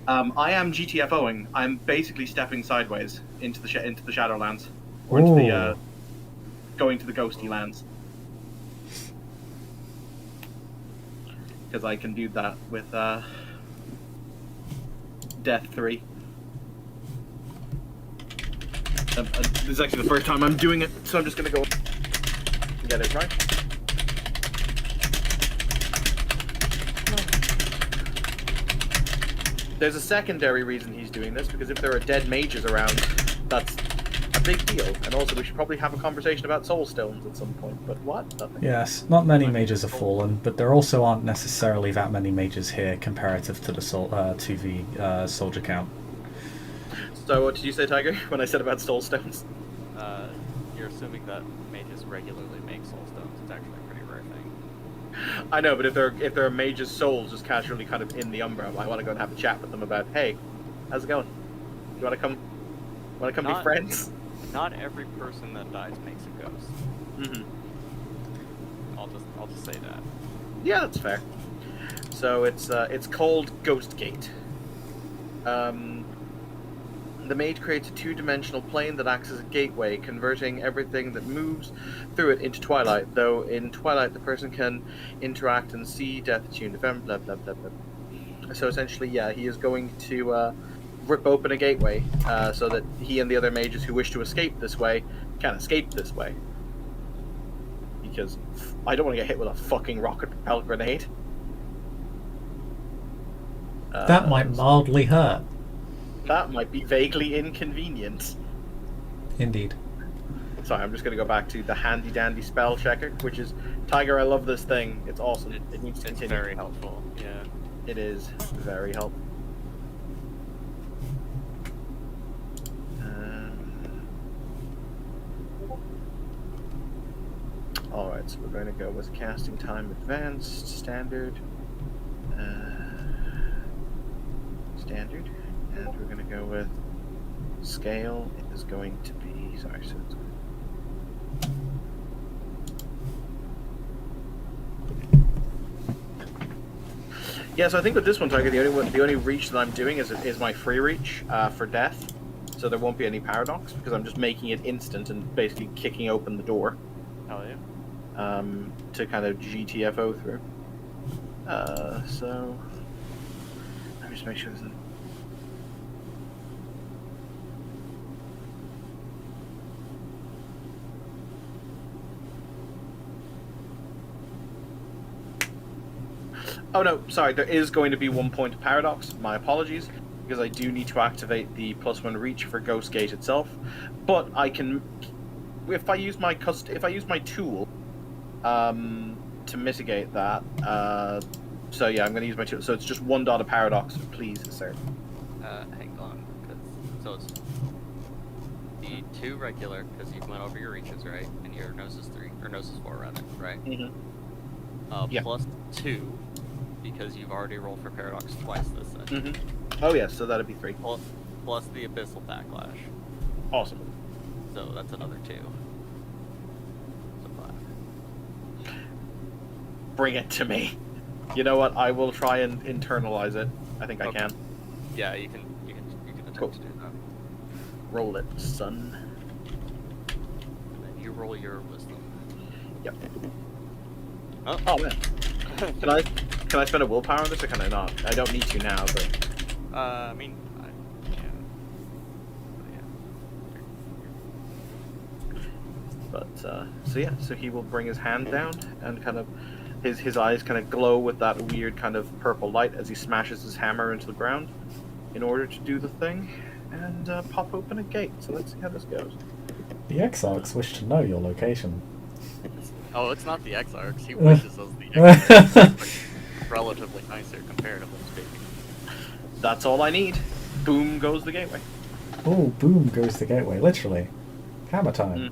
I am GTFOing. I'm basically stepping sideways into the Shadowlands, or into the going to the ghosty lands, because I can do that with Death 3. This is actually the first time I'm doing it, so I'm just going to go and get it right. There's a secondary reason he's doing this, because if there are dead mages around, that's a big deal. And also, we should probably have a conversation about soul stones at some point. But what? Nothing. Yes, not many mages have fallen, but there also aren't necessarily that many mages here comparative to the soldier count. So what did you say, Tiger, when I said about soul stones? You're assuming that mages regularly make soul stones. It's actually a pretty rare thing. I know, but if there are mages' souls just casually kind of in the Umbra, I want to go and have a chat with them about, hey, how's it going? You want to come? Want to come be friends? Not every person that dies makes a ghost. Mm-hmm. I'll just say that. Yeah, that's fair. So it's called Ghost Gate. The Mage creates a two-dimensional plane that acts as a gateway, converting everything that moves through it into Twilight. Though in Twilight, the person can interact and see death, tune, defend, blah blah blah blah. So essentially, yeah, he is going to rip open a gateway so that he and the other mages who wish to escape this way can escape this way. Because I don't want to get hit with a fucking rocket-propelled grenade. That might mildly hurt. That might be vaguely inconvenient. Indeed. Sorry, I'm just going to go back to the handy-dandy spell checker, which is, Tiger, I love this thing. It's awesome. It needs to It's continue. very helpful, yeah. It is very helpful. Alright, so we're going to go with casting time advanced, standard, standard, and we're going to go with scale. It is going to be, sorry, so it's yeah, so I think with this one, Tiger, the only reach that I'm doing is my free reach for death, so there won't be any paradox because I'm just making it instant and basically kicking open the door. Hell yeah. To kind of GTFO through. So let me just make sure there's Oh no, sorry, there is going to be 1 point of paradox. My apologies, because I do need to activate the +1 reach for Ghost Gate itself. But I can, if I use my tool, to mitigate that. So yeah, I'm going to use my tool. So it's just 1 dot of paradox, please, sir. Hang on, so it's the 2 regular because you went over your reaches, right? And your nose is 3 or nose is 4 rather, right? Mm-hmm. Yeah. Plus 2 because you've already rolled for paradox twice this session. Mm-hmm. Oh yes, so that'd be 3. Plus the abyssal backlash. Awesome. So that's another 2. So 5. Bring it to me. You know what? I will try and internalize it. I think I Okay. can. Yeah, you can attempt Cool. to do that. Roll it, son. And then you roll your wisdom. Yep. Oh, Oh man. Can I spend a willpower on this or can I not? I don't need to now, but I mean, yeah. but so yeah, so he will bring his hand down and kind of his eyes kind of glow with that weird kind of purple light as he smashes his hammer into the ground in order to do the thing and pop open a gate. So let's see how this goes. The Exarchs wish to know your location. Oh, it's not the Exarchs. He wishes us the Exarchs. Like, relatively nicer, comparatively speaking. That's all I need. Boom goes the gateway. Oh, boom goes the gateway, literally. Hammer time.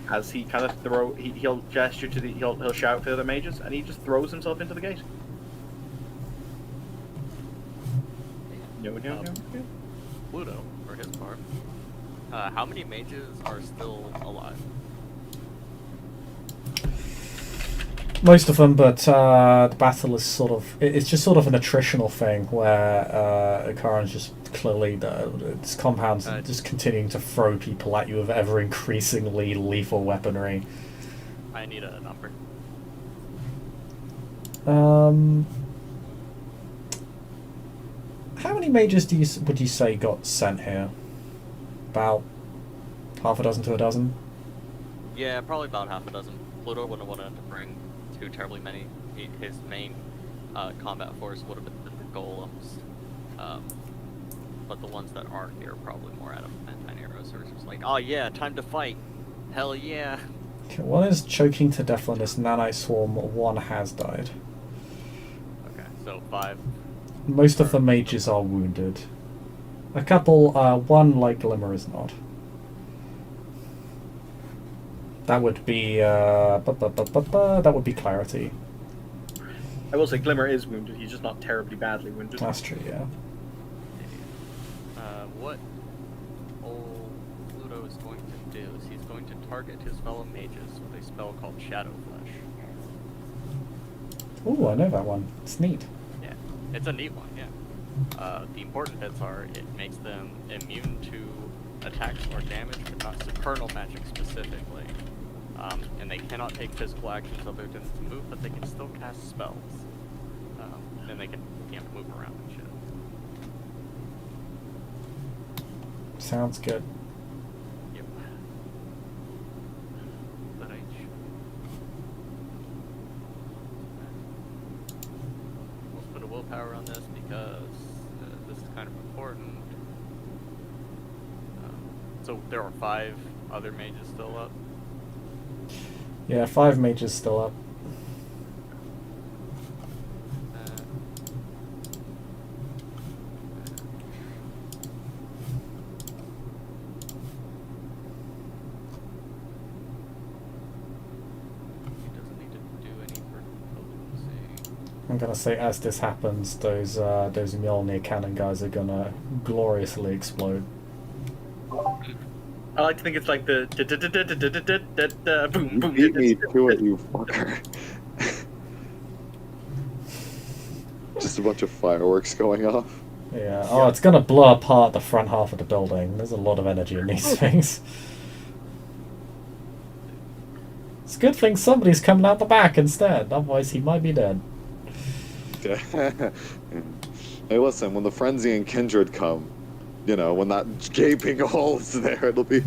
As he kind of he'll gesture to he'll shout for the other mages, and he just throws himself into the gate. No. Pluto, for his part. How many mages are still alive? Most of them, but the battle is sort of... It's just sort of an attritional thing where Cheiron's just clearly... its compound's just continuing to throw people at you with ever-increasingly lethal weaponry. I need a number. How many mages would you say got sent here? About half a dozen to a dozen? Yeah, probably about half a dozen. Pluto wouldn't have wanted to bring too terribly many. His main combat force would have been the golems. But the ones that aren't here are probably more out of anti-arrows. So it's just like, oh yeah, time to fight. Hell yeah. One is choking to death on this nanite swarm, one has died. Okay, so 5. Most of the mages are wounded. A couple, one like Glimmer is not. That would be, that would be Clarity. I will say Glimmer is wounded. He's just not terribly badly wounded. That's true, yeah. What old Pluto is going to do is he's going to target his fellow mages with a spell called Shadow Flesh. Ooh, I know that one. It's neat. Yeah, it's a neat one, yeah. The important bits are it makes them immune to attacks or damage, but not supernal magic specifically. And they cannot take physical actions other than to move, but they can still cast spells. And they can move around and shit. Sounds good. Yep. But we'll put a willpower on this because this is kind of important. So there are 5 other mages still up. Yeah, 5 mages still up. He doesn't need to do any for potency. I'm gonna say as this happens, those Mjolnir cannon guys are gonna gloriously explode. I like to think it's like the boom You boom. beat me to it, you fucker. Just a bunch of fireworks going off. Yeah. Oh, it's gonna blow apart the front half of the building. There's a lot of energy in these things. It's a good thing somebody's coming out the back instead. Otherwise, he might be dead. Hey, listen. When the frenzy and kindred come, you know, when that gaping hole is there, it'll be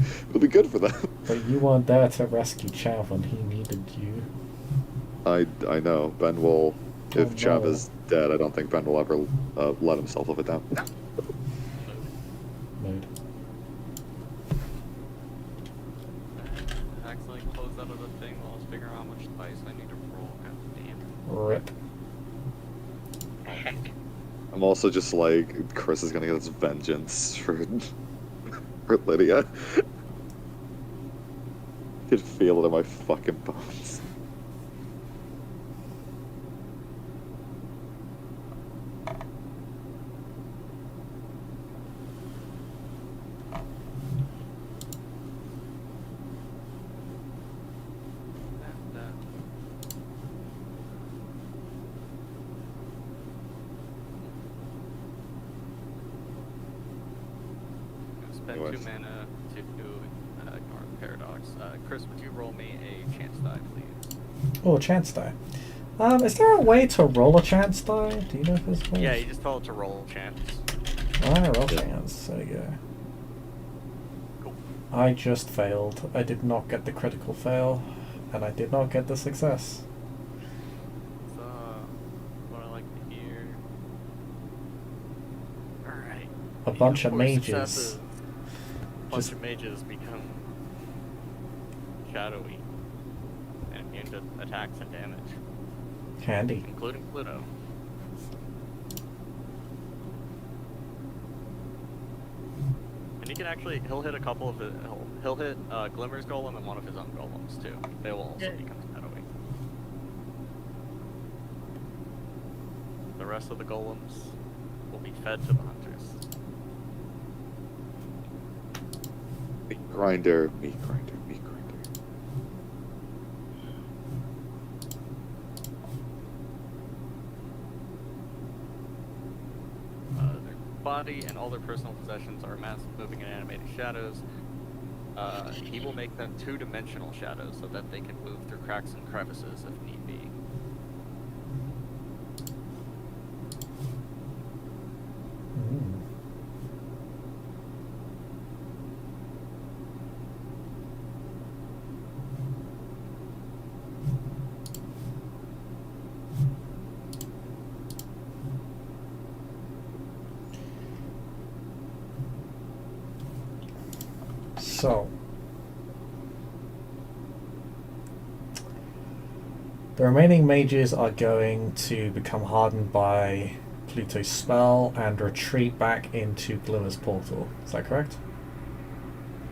good for them. But you weren't there to rescue Chav when he needed you. I know. Ben will. If Oh, Chav no. is dead, I don't think Ben will ever let himself live it down. Mood. Accidentally closed out of the thing while I was figuring out how much spice I need to roll. God damn. Rip. I'm also just like, Chris is gonna get his vengeance for Lydia. I can feel it in my fucking bones. spend Anyways. 2 mana to ignore the paradox. Chris, would you roll me a chance die, please? Oh, chance die. Is there a way to roll a chance die? Do you know if there's a way? Yeah, you just tell it to roll chance. Alright, roll Yeah. chance. There you go. Cool. I just failed. I did not get the critical fail, and I did not get the success. So, what I like to hear. Alright. A bunch of 4 mages. successes. Bunch Just- of mages become shadowy and immune to attacks and damage, Handy. including Pluto. And he can actually, he'll hit a couple of the, he'll hit Glimmer's golem and one of his own golems too. They will also Yeah. become shadowy. The rest of the golems will be fed to the hunters. Meat grinder, meat grinder, meat grinder. Their body and all their personal possessions are massive, moving and animated shadows. He will make them 2-dimensional shadows so that they can move through cracks and crevices if need be. Mm. So, the remaining mages are going to become hardened by Pluto's spell and retreat back into Glimmer's portal. Is that correct?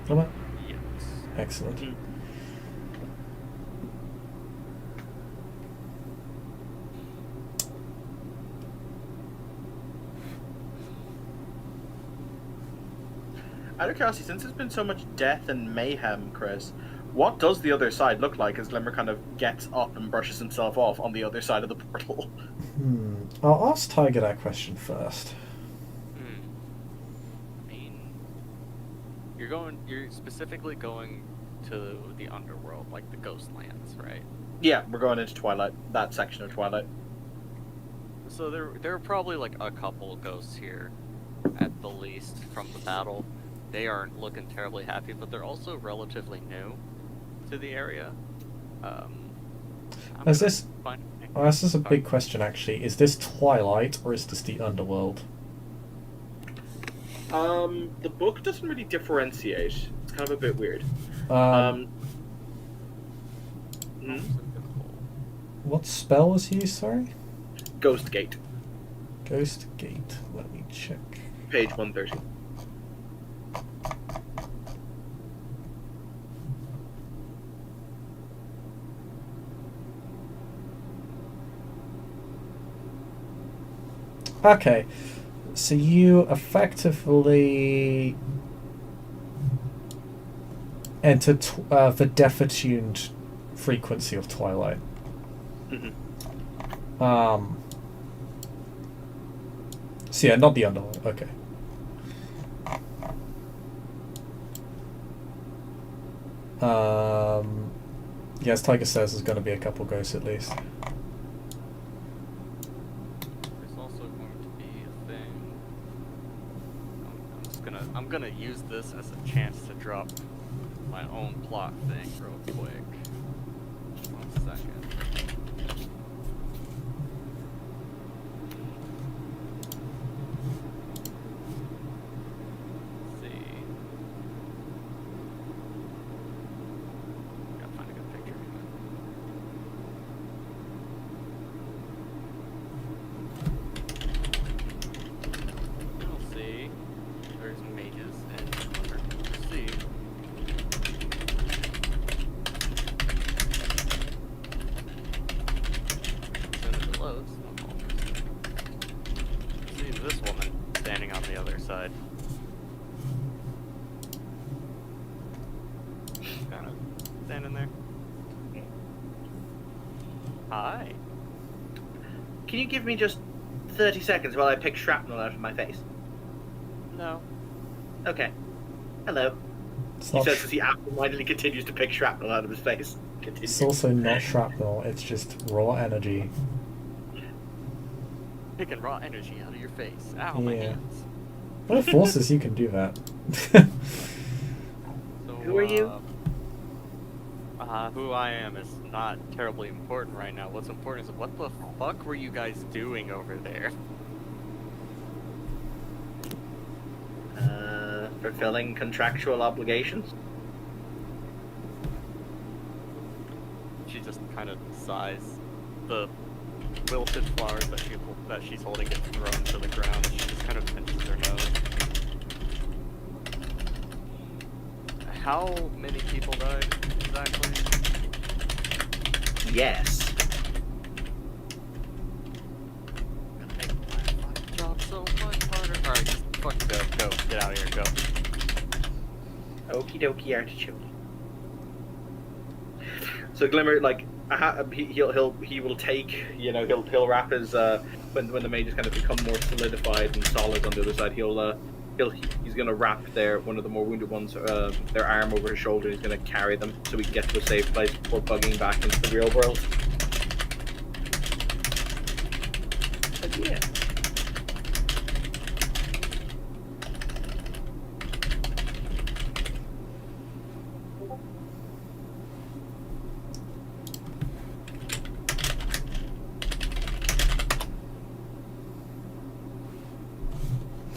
Glimmer? Yes. Excellent. Mhm. Out of curiosity, since there's been so much death and mayhem, Chris, what does the other side look like as Glimmer kind of gets up and brushes himself off on the other side of the portal? I'll ask Tiger that question first. I mean, you're specifically going to the underworld, like the Ghostlands, right? Yeah, we're going into Twilight, that section of Twilight. So there are probably like a couple ghosts here, at the least, from the battle. They aren't looking terribly happy, but they're also relatively new to the area. I'm Is gonna this- find- Oh, this is a big question, actually. Is this Twilight or is this the underworld? The book doesn't really differentiate. It's kind of a bit weird. Um, Hmm? what spell was used, sorry? Ghost Gate, Ghost Gate. Let me check. page 130. Okay, so you effectively enter the deaf-attuned frequency of Twilight. Mhm. So yeah, not the underworld. Okay. Yeah, as Tiger says, there's going to be a couple ghosts at least. There's also going to be a thing. I'm gonna use this as a chance to drop my own plot thing real quick. 1 second. Let's see. Gotta find a good picture. You'll see there's mages and you'll see as soon as it loads, see this woman standing on the other side. Kind of standing there. Hi. Can you give me just 30 seconds while I pick shrapnel out of my face? No. Okay. Hello. It's He not. says as he absentmindedly continues to pick shrapnel out of his face. Continue. It's also not shrapnel. It's just raw energy. Picking raw energy out of your face. Ow, my Yeah. hands. What forces you can do that? So, Who are you? Who I am is not terribly important right now. What's important is what the fuck were you guys doing over there? Fulfilling contractual obligations. She just kind of sighs. The wilted flowers that she's holding get thrown to the ground. She just kind of pinches her nose. How many people died exactly? Yes. Gonna make my fucking job so much harder. Alright, just fucking go. Get out of here, go. Okie dokie artichoke. So Glimmer, like, he will take, you know, he'll wrap his when the mages kind of become more solidified and solid on the other side, he's gonna wrap one of the more wounded ones their arm over his shoulder. And he's gonna carry them so we can get to a safe place before bugging back into the real world. But yeah.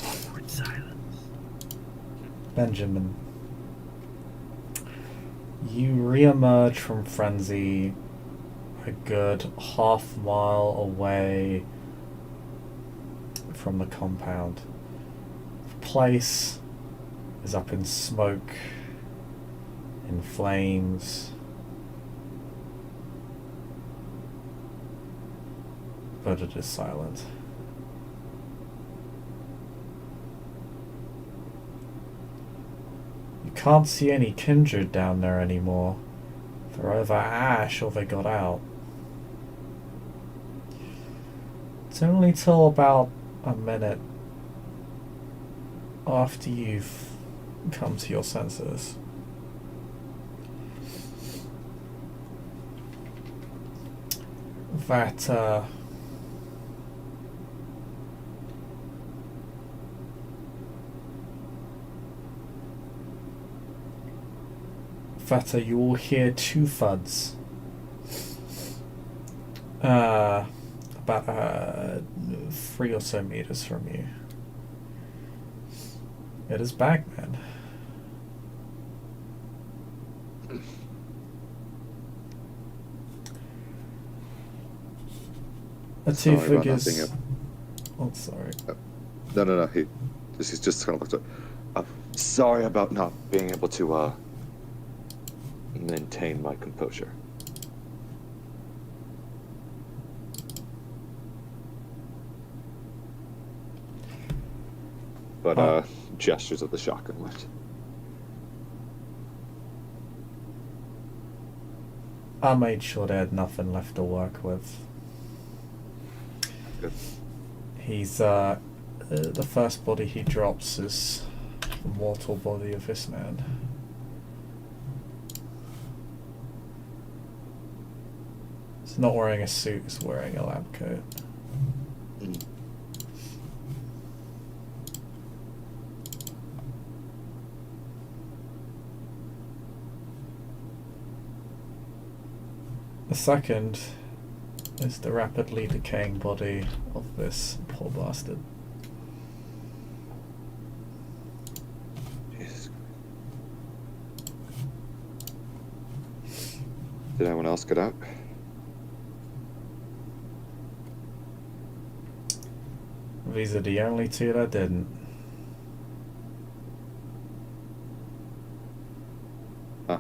Awkward silence. Benjamin. You re-emerge from frenzy a good half-mile away from the compound. The place is up in smoke, in flames, but it is silent. You can't see any kindred down there anymore. They're over ash or they got out. It's only till about a minute after you've come to your senses that you will hear two thuds about 3 or so meters from you. It is Bagman. The two Sorry about not figures. being Oh, sorry. No. He's just kind of looked at. Sorry about not being able to maintain my composure. But gestures of the shotgun lift. I made sure they had nothing left to work with. Good. He's the first body he drops is the mortal body of this man. He's not wearing a suit, he's wearing a lab coat. Mm. The second is the rapidly decaying body of this poor bastard. Jesus. Did anyone else get out? These are the only two that didn't. Ah.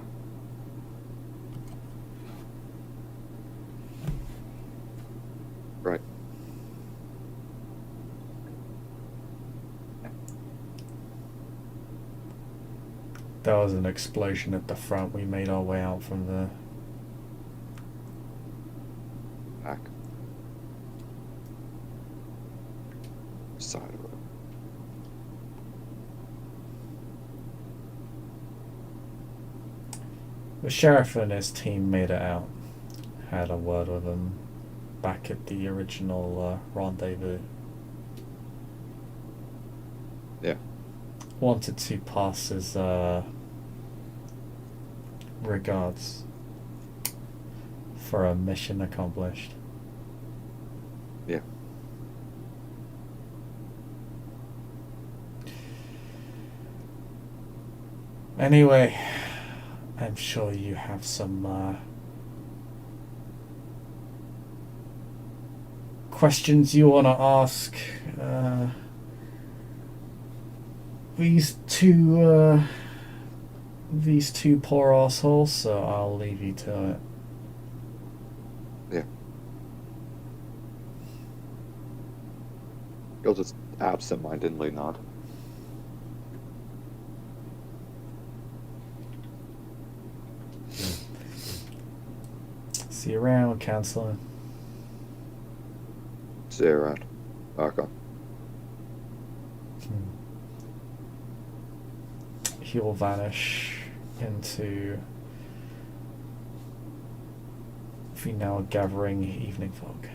Right. There was an explosion at the front. We made our way out from the Back. Side of it. The sheriff and his team made it out. Had a word with him back at the original rendezvous. Yeah. Wanted to pass his regards for a mission accomplished. Yeah. Anyway, I'm sure you have some questions you want to ask these two poor assholes, so I'll leave you to it. Yeah. You'll just absent-mindedly nod. See you around, counselor. See you around. Okay. He'll vanish into the now gathering evening fog.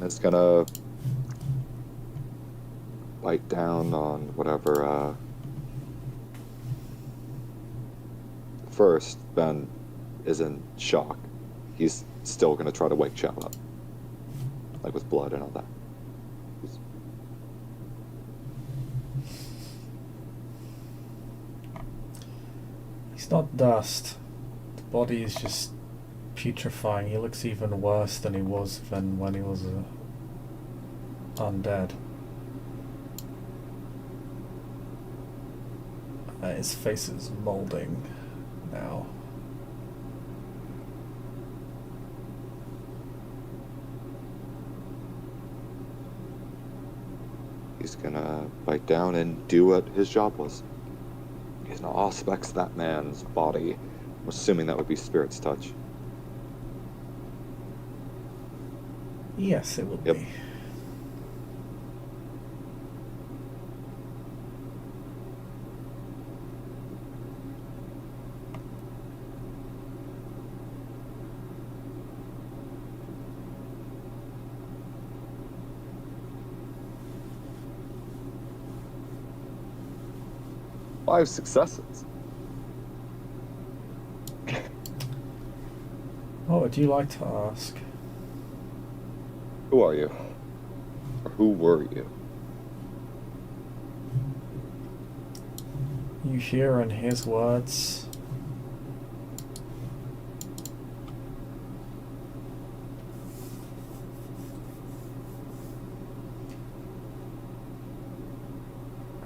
It's gonna bite down on whatever. First, Ben is in shock. He's still gonna try to wake Chell up, like with blood and all that. He's not dust. The body is just putrefying. He looks even worse than he was than when he was undead. His face is molding now. He's gonna bite down and do what his job was. In all aspects of that man's body, I'm assuming that would be Spirit's touch. Yes, it would Yep. be. Five successes. What would you like to ask? Who are you? Or who were you? You hear in his words,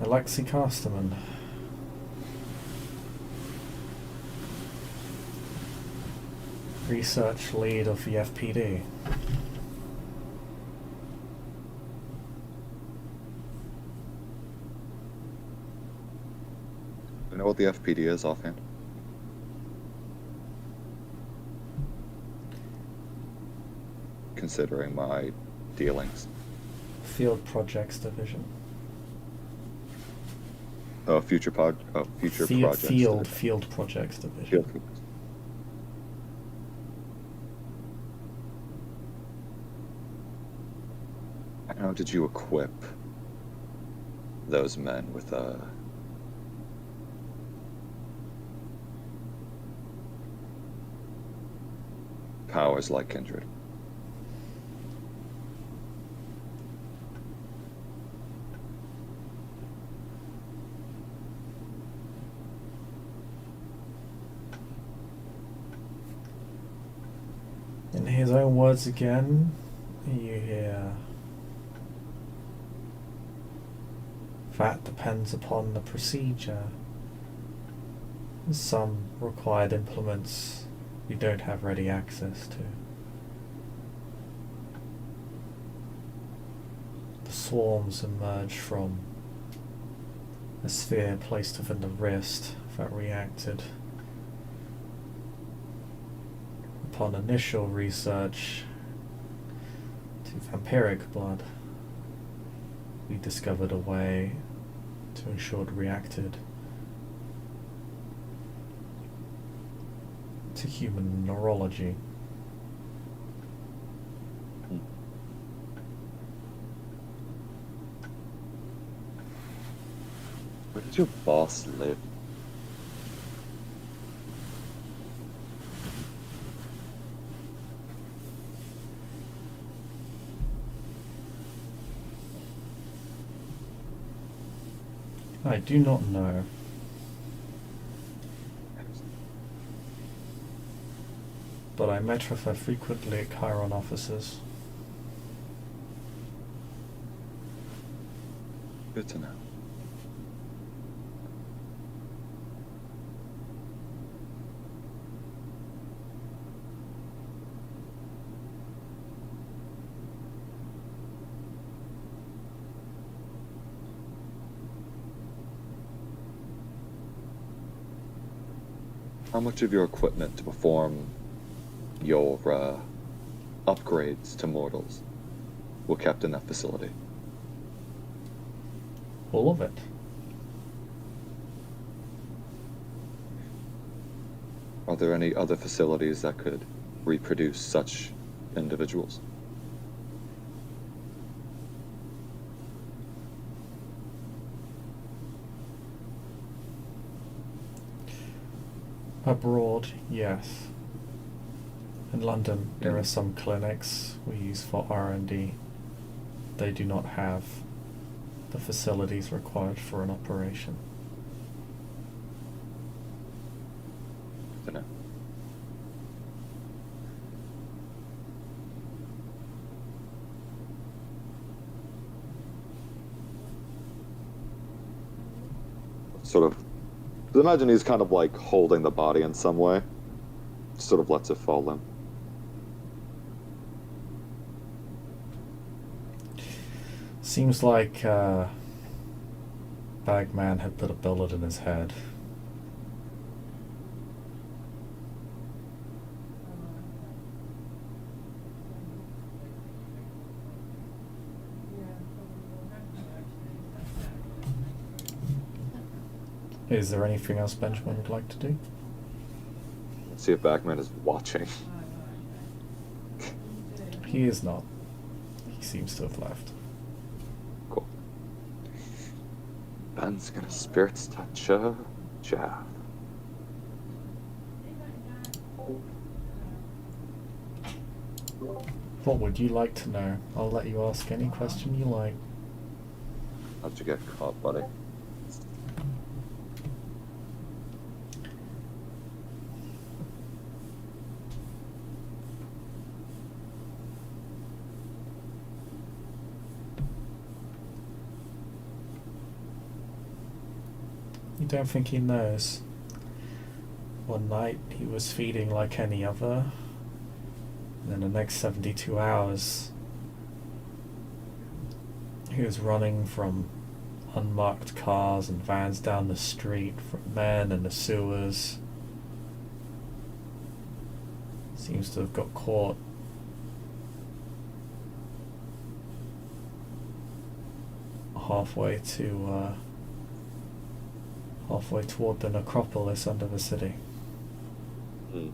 Alexei Casterman. Research lead of the FPD. Do you know what the FPD is offhand? Considering my dealings. Field Projects Division. Future projects. Field Projects Division. Field projects. How did you equip those men with powers like Kindred? In his own words again, you hear, that depends upon the procedure. Some required implements you don't have ready access to. The swarms emerge from a sphere placed within the wrist that reacted. Upon initial research, to vampiric blood. We discovered a way to ensure it reacted to human neurology. Where did your boss live? I do not know. But I met with her frequently at Cheiron offices. Good to know. How much of your equipment to perform your upgrades to mortals were kept in that facility? All of it. Are there any other facilities that could reproduce such individuals? Abroad, yes. In London, there are some clinics we use for R&D. They do not have the facilities required for an operation. Good to know. Sort of. Imagine he's kind of like holding the body in some way. Sort of lets it fall limp. Seems like Bagman had put a bullet in his head. Is there anything else Benjamin would like to do? Let's see if Bagman is watching. He is not. He seems to have left. Cool. Ben's gonna spirits touch Jeff. What would you like to know? I'll let you ask any question you like. How'd you get caught, buddy? You don't think he knows? One night he was feeding like any other, and then the next 72 hours he was running from unmarked cars and vans down the street, from men in the sewers. Seems to have got caught. Halfway toward the necropolis under the city. Hmm.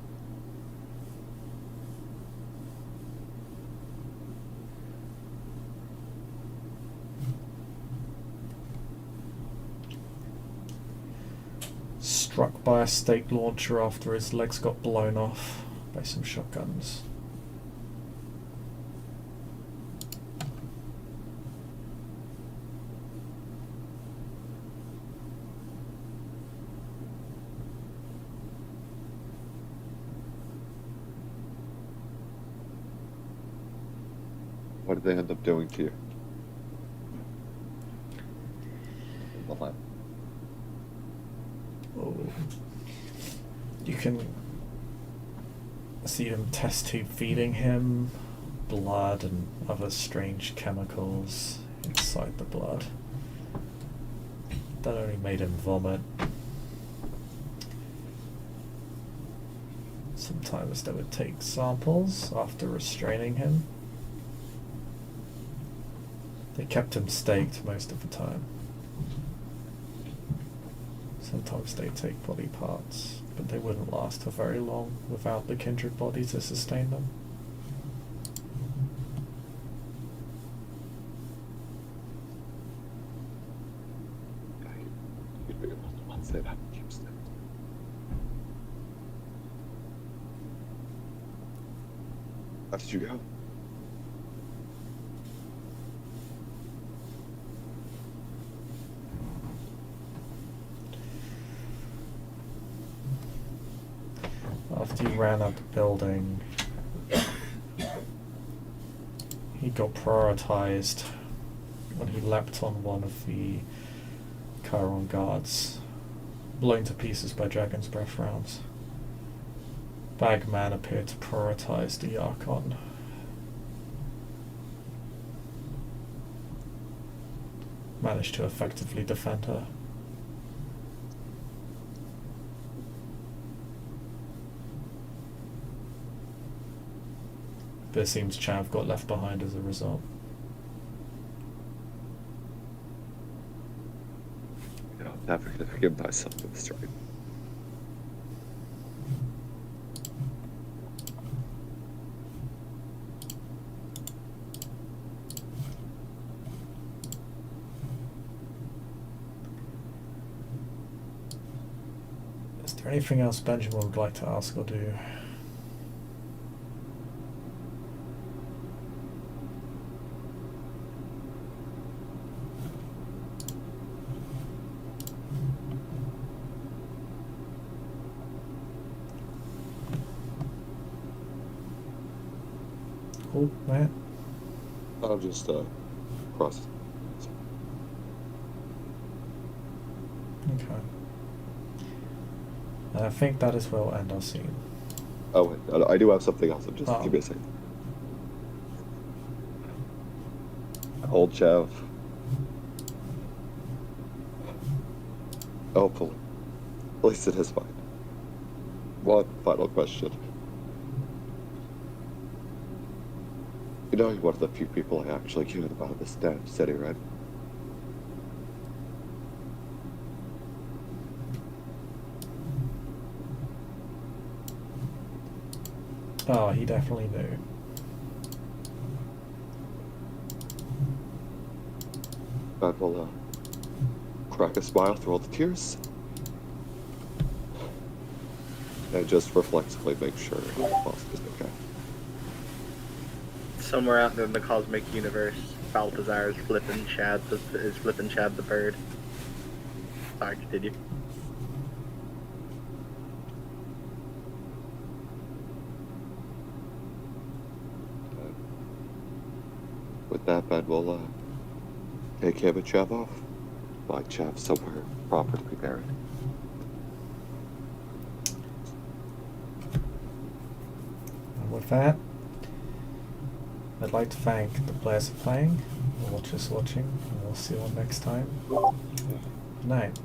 Struck by a state launcher after his legs got blown off by some shotguns. What did they end up doing to you? In the lab. Oh. You can see them test tube feeding him blood and other strange chemicals inside the blood. That only made him vomit. Sometimes they would take samples after restraining him. They kept him staked most of the time. Sometimes they take body parts, but they wouldn't last for very long without the kindred body to sustain them. How did you go? After he ran out the building, he got prioritized when he leapt on one of the Cheiron guards, blown to pieces by Dragon's Breath rounds. Bagman appeared to prioritize the Archon. Managed to effectively defend her. But it seems Chav got left behind as a result. You know, I'm never gonna forgive myself for this, right? Is there anything else Benjamin would like to ask or do? Cool, Matt? I'll just cross. Okay. And I think that is where we'll end our scene. Oh wait, I do have something else. Just Oh. give me a second. Old Chav. Hopefully. At least it is fine. One final question. You know, you're one of the few people I actually cared about in this damn city, right? Oh, he definitely knew. But we'll crack a smile through all the tears. And just reflexively make sure Boss is okay. Somewhere out in the cosmic universe, Balthazar is flipping Chad the bird. Sorry, continue. With that, Ben, we'll take him and Chav off. Like Chav somewhere proper to be buried. And with that, I'd like to thank the players for playing, the watchers watching, and we'll see you all next time. Good night.